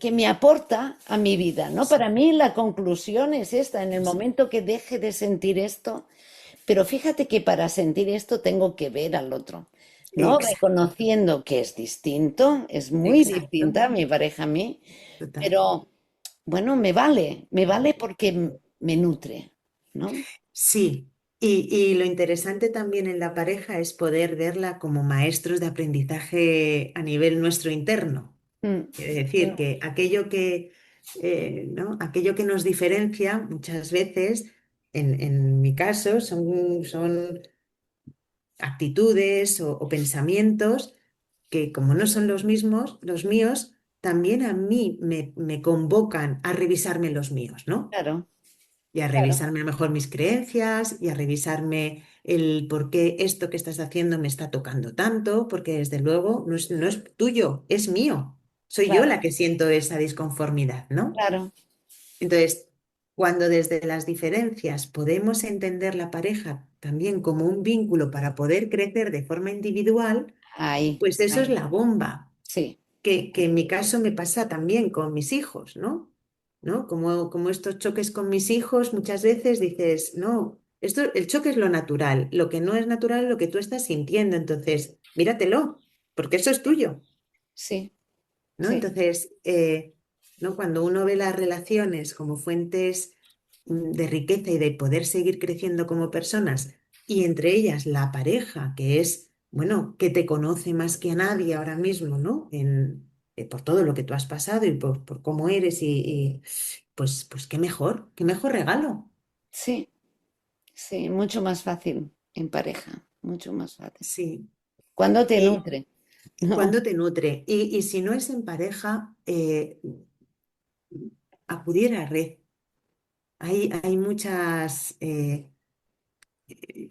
Speaker 1: Que me aporta a mi vida, ¿no?
Speaker 2: sí,
Speaker 1: Para mí la conclusión es esta, en el
Speaker 2: sí,
Speaker 1: momento que deje de sentir esto, pero fíjate que para sentir esto tengo que ver al otro, ¿no?
Speaker 2: exacto,
Speaker 1: Reconociendo que es distinto, es muy
Speaker 2: exacto,
Speaker 1: distinta mi pareja a mí,
Speaker 2: total.
Speaker 1: pero bueno, me vale porque me nutre, ¿no?
Speaker 2: Sí, y lo interesante también en la pareja es poder verla como maestros de aprendizaje a nivel nuestro interno.
Speaker 1: Mm,
Speaker 2: Quiere decir que ¿no? Aquello que nos diferencia muchas veces, en mi caso, son actitudes o pensamientos que como no son los mismos, los míos, también a mí me convocan a revisarme los míos, ¿no?
Speaker 1: claro,
Speaker 2: Y a
Speaker 1: claro,
Speaker 2: revisarme a lo mejor mis creencias y a revisarme el por qué esto que estás haciendo me está tocando tanto, porque desde luego no es tuyo, es mío. Soy yo
Speaker 1: claro,
Speaker 2: la que siento esa disconformidad, ¿no?
Speaker 1: claro.
Speaker 2: Entonces, cuando desde las diferencias podemos entender la pareja también como un vínculo para poder crecer de forma individual,
Speaker 1: Ahí,
Speaker 2: pues eso es
Speaker 1: ahí,
Speaker 2: la bomba
Speaker 1: sí,
Speaker 2: que en mi caso me pasa también con mis hijos, ¿no? ¿No? Como estos choques con mis hijos, muchas veces dices, no, el choque es lo natural, lo que no es natural es lo que tú estás sintiendo, entonces, míratelo, porque eso es tuyo,
Speaker 1: sí,
Speaker 2: ¿no?
Speaker 1: sí,
Speaker 2: Entonces, ¿no? Cuando uno ve las relaciones como fuentes de riqueza y de poder seguir creciendo como personas, y entre ellas la pareja, que es, bueno, que te conoce más que a nadie ahora mismo, ¿no? Por todo lo que tú has pasado y por cómo eres, pues qué mejor regalo.
Speaker 1: sí, sí, mucho más fácil en pareja, mucho más fácil.
Speaker 2: Sí.
Speaker 1: Cuando te
Speaker 2: Y
Speaker 1: nutre, ¿no?
Speaker 2: cuando te nutre. Y si no es en pareja, acudir a red. Hay muchas.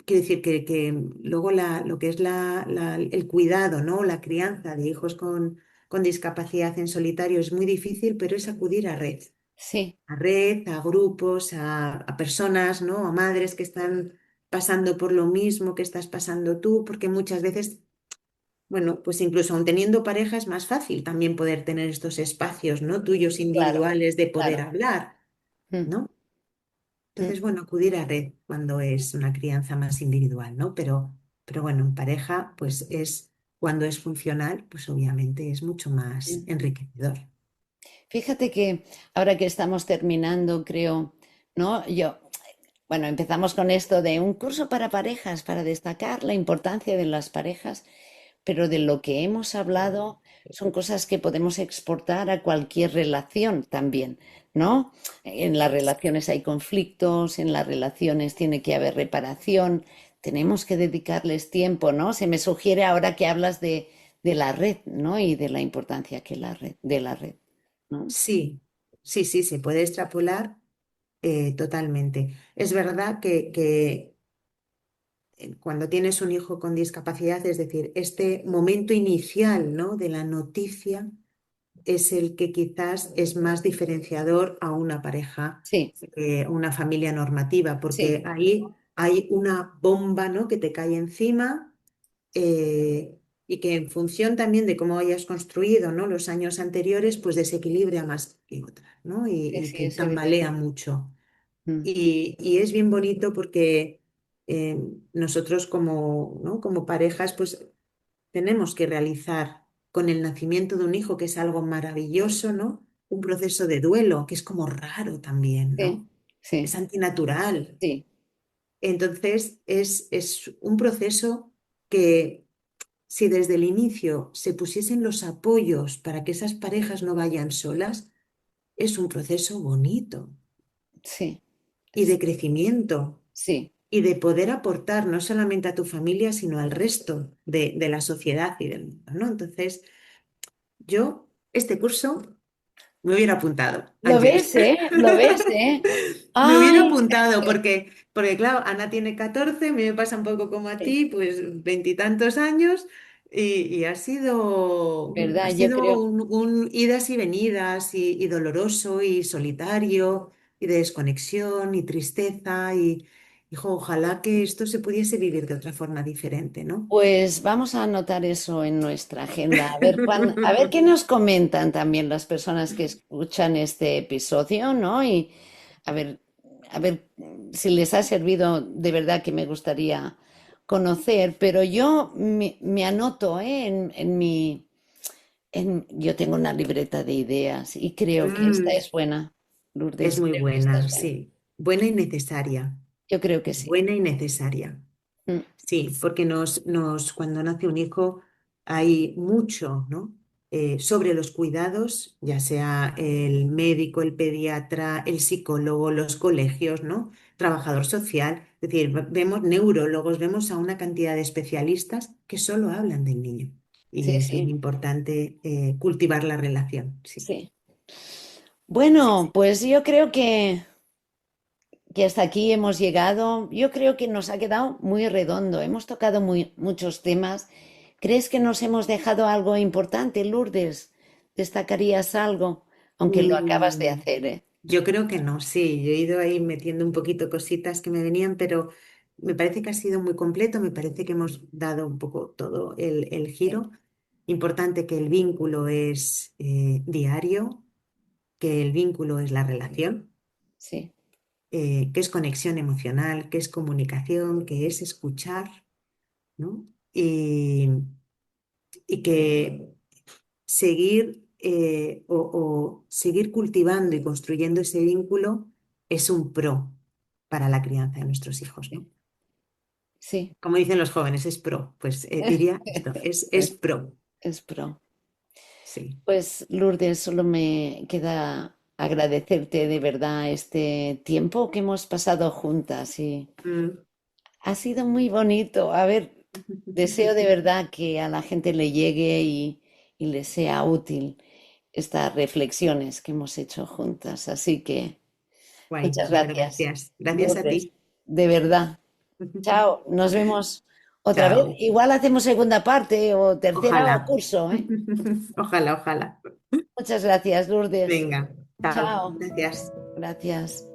Speaker 2: Quiero decir que luego lo que es el cuidado, ¿no? La crianza de hijos con discapacidad en solitario es muy difícil, pero es acudir a red.
Speaker 1: Sí,
Speaker 2: A red, a grupos, a personas, ¿no? A madres que están pasando por lo mismo que estás pasando tú, porque muchas veces, bueno, pues incluso aun teniendo pareja es más fácil también poder tener estos espacios, ¿no? Tuyos
Speaker 1: claro,
Speaker 2: individuales de poder
Speaker 1: claro.
Speaker 2: hablar.
Speaker 1: mm,
Speaker 2: ¿no?
Speaker 1: mm.
Speaker 2: Entonces, bueno, acudir a red cuando es una crianza más individual, ¿no? Pero bueno, en pareja, pues es cuando es funcional, pues obviamente es mucho más
Speaker 1: Sí.
Speaker 2: enriquecedor.
Speaker 1: Fíjate que ahora que estamos terminando, creo, ¿no? Bueno, empezamos con esto de un curso para parejas, para destacar la importancia de las parejas, pero de lo que hemos hablado son cosas que podemos exportar a cualquier relación también, ¿no? En las relaciones hay conflictos, en las relaciones tiene que haber reparación, tenemos que dedicarles tiempo, ¿no? Se me sugiere ahora que hablas de la red, ¿no? Y de la importancia que de la red, ¿no?
Speaker 2: Sí, sí, sí, se puede extrapolar totalmente. Es verdad que cuando tienes un hijo con discapacidad, es decir, este momento inicial, ¿no? de la noticia es el que quizás es más diferenciador a una pareja,
Speaker 1: Sí,
Speaker 2: una familia normativa,
Speaker 1: sí,
Speaker 2: porque ahí hay una bomba, ¿no? que te cae encima eh, y que en función también de cómo hayas construido, ¿no? los años anteriores, pues desequilibra más que otras, ¿no?
Speaker 1: sí,
Speaker 2: Y
Speaker 1: sí,
Speaker 2: que
Speaker 1: es evidente.
Speaker 2: tambalea mucho.
Speaker 1: Mm,
Speaker 2: Y es bien bonito porque eh, nosotros como, ¿no? como parejas, pues tenemos que realizar con el nacimiento de un hijo, que es algo maravilloso, ¿no? Un proceso de duelo, que es como raro también,
Speaker 1: sí,
Speaker 2: ¿no? Es
Speaker 1: sí,
Speaker 2: antinatural.
Speaker 1: sí,
Speaker 2: Entonces, es un proceso que si desde el inicio se pusiesen los apoyos para que esas parejas no vayan solas, es un proceso bonito
Speaker 1: sí,
Speaker 2: y de crecimiento
Speaker 1: sí.
Speaker 2: y de poder aportar no solamente a tu familia, sino al resto de la sociedad y del mundo, ¿no? Entonces, yo, este curso me hubiera apuntado,
Speaker 1: ¿Lo
Speaker 2: Ángeles.
Speaker 1: ves, eh? ¿Lo ves, eh?
Speaker 2: Me hubiera
Speaker 1: Ay,
Speaker 2: apuntado porque claro, Ana tiene 14, me pasa un poco como a
Speaker 1: sí,
Speaker 2: ti, pues veintitantos años y ha
Speaker 1: ¿verdad? Yo
Speaker 2: sido
Speaker 1: creo,
Speaker 2: un idas y venidas y doloroso y solitario y de desconexión y tristeza hijo, ojalá que esto se pudiese vivir de otra forma diferente, ¿no?
Speaker 1: pues vamos a anotar eso en nuestra agenda, a ver qué nos comentan también las personas que escuchan este episodio, ¿no? Y a ver, a ver si les ha servido de verdad que me gustaría conocer, pero yo me anoto, ¿eh? Yo tengo una libreta de ideas y creo que esta
Speaker 2: Mm,
Speaker 1: es buena,
Speaker 2: es
Speaker 1: Lourdes,
Speaker 2: muy
Speaker 1: creo que esta
Speaker 2: buena,
Speaker 1: es buena.
Speaker 2: sí. Buena y necesaria.
Speaker 1: Yo creo que sí.
Speaker 2: Buena y necesaria.
Speaker 1: Mm,
Speaker 2: Sí, porque cuando nace un hijo hay mucho, ¿no? Sobre los cuidados, ya sea el médico, el pediatra, el psicólogo, los colegios, ¿no? Trabajador social. Es decir, vemos neurólogos, vemos a una cantidad de especialistas que solo hablan del niño. Y
Speaker 1: sí,
Speaker 2: es bien
Speaker 1: sí,
Speaker 2: importante cultivar la relación. Sí.
Speaker 1: sí.
Speaker 2: Sí,
Speaker 1: Bueno,
Speaker 2: sí.
Speaker 1: pues yo creo que hasta aquí hemos llegado. Yo creo que nos ha quedado muy redondo. Hemos tocado muchos temas. ¿Crees que nos hemos dejado algo importante, Lourdes? ¿Destacarías algo? Aunque lo acabas de
Speaker 2: Mm,
Speaker 1: hacer, ¿eh?
Speaker 2: yo creo que no, sí, yo he ido ahí metiendo un poquito cositas que me venían, pero me parece que ha sido muy completo, me parece que hemos dado un poco todo el
Speaker 1: Sí,
Speaker 2: giro. Importante que el vínculo es diario, que el vínculo es la relación,
Speaker 1: sí,
Speaker 2: que es conexión emocional, que es comunicación, que es escuchar, ¿no? Y que seguir o seguir cultivando y construyendo ese vínculo es un pro para la crianza de nuestros hijos, ¿no?
Speaker 1: sí.
Speaker 2: Como dicen los jóvenes, es pro. Pues diría esto, es
Speaker 1: Es,
Speaker 2: pro.
Speaker 1: es pro.
Speaker 2: Sí.
Speaker 1: Pues Lourdes, solo me queda agradecerte de verdad este tiempo que hemos pasado juntas y
Speaker 2: Mm.
Speaker 1: ha sido muy bonito. A ver, deseo de verdad que a la gente le llegue y le sea útil estas reflexiones que hemos hecho juntas. Así que
Speaker 2: Guay,
Speaker 1: muchas
Speaker 2: muchas
Speaker 1: gracias,
Speaker 2: gracias. Gracias a
Speaker 1: Lourdes,
Speaker 2: ti.
Speaker 1: de verdad. Chao, nos vemos otra vez.
Speaker 2: Chao.
Speaker 1: Igual hacemos segunda parte o tercera o
Speaker 2: Ojalá.
Speaker 1: curso, ¿eh?
Speaker 2: Ojalá, ojalá.
Speaker 1: Muchas gracias, Lourdes.
Speaker 2: Venga, chao.
Speaker 1: Chao.
Speaker 2: Gracias.
Speaker 1: Gracias.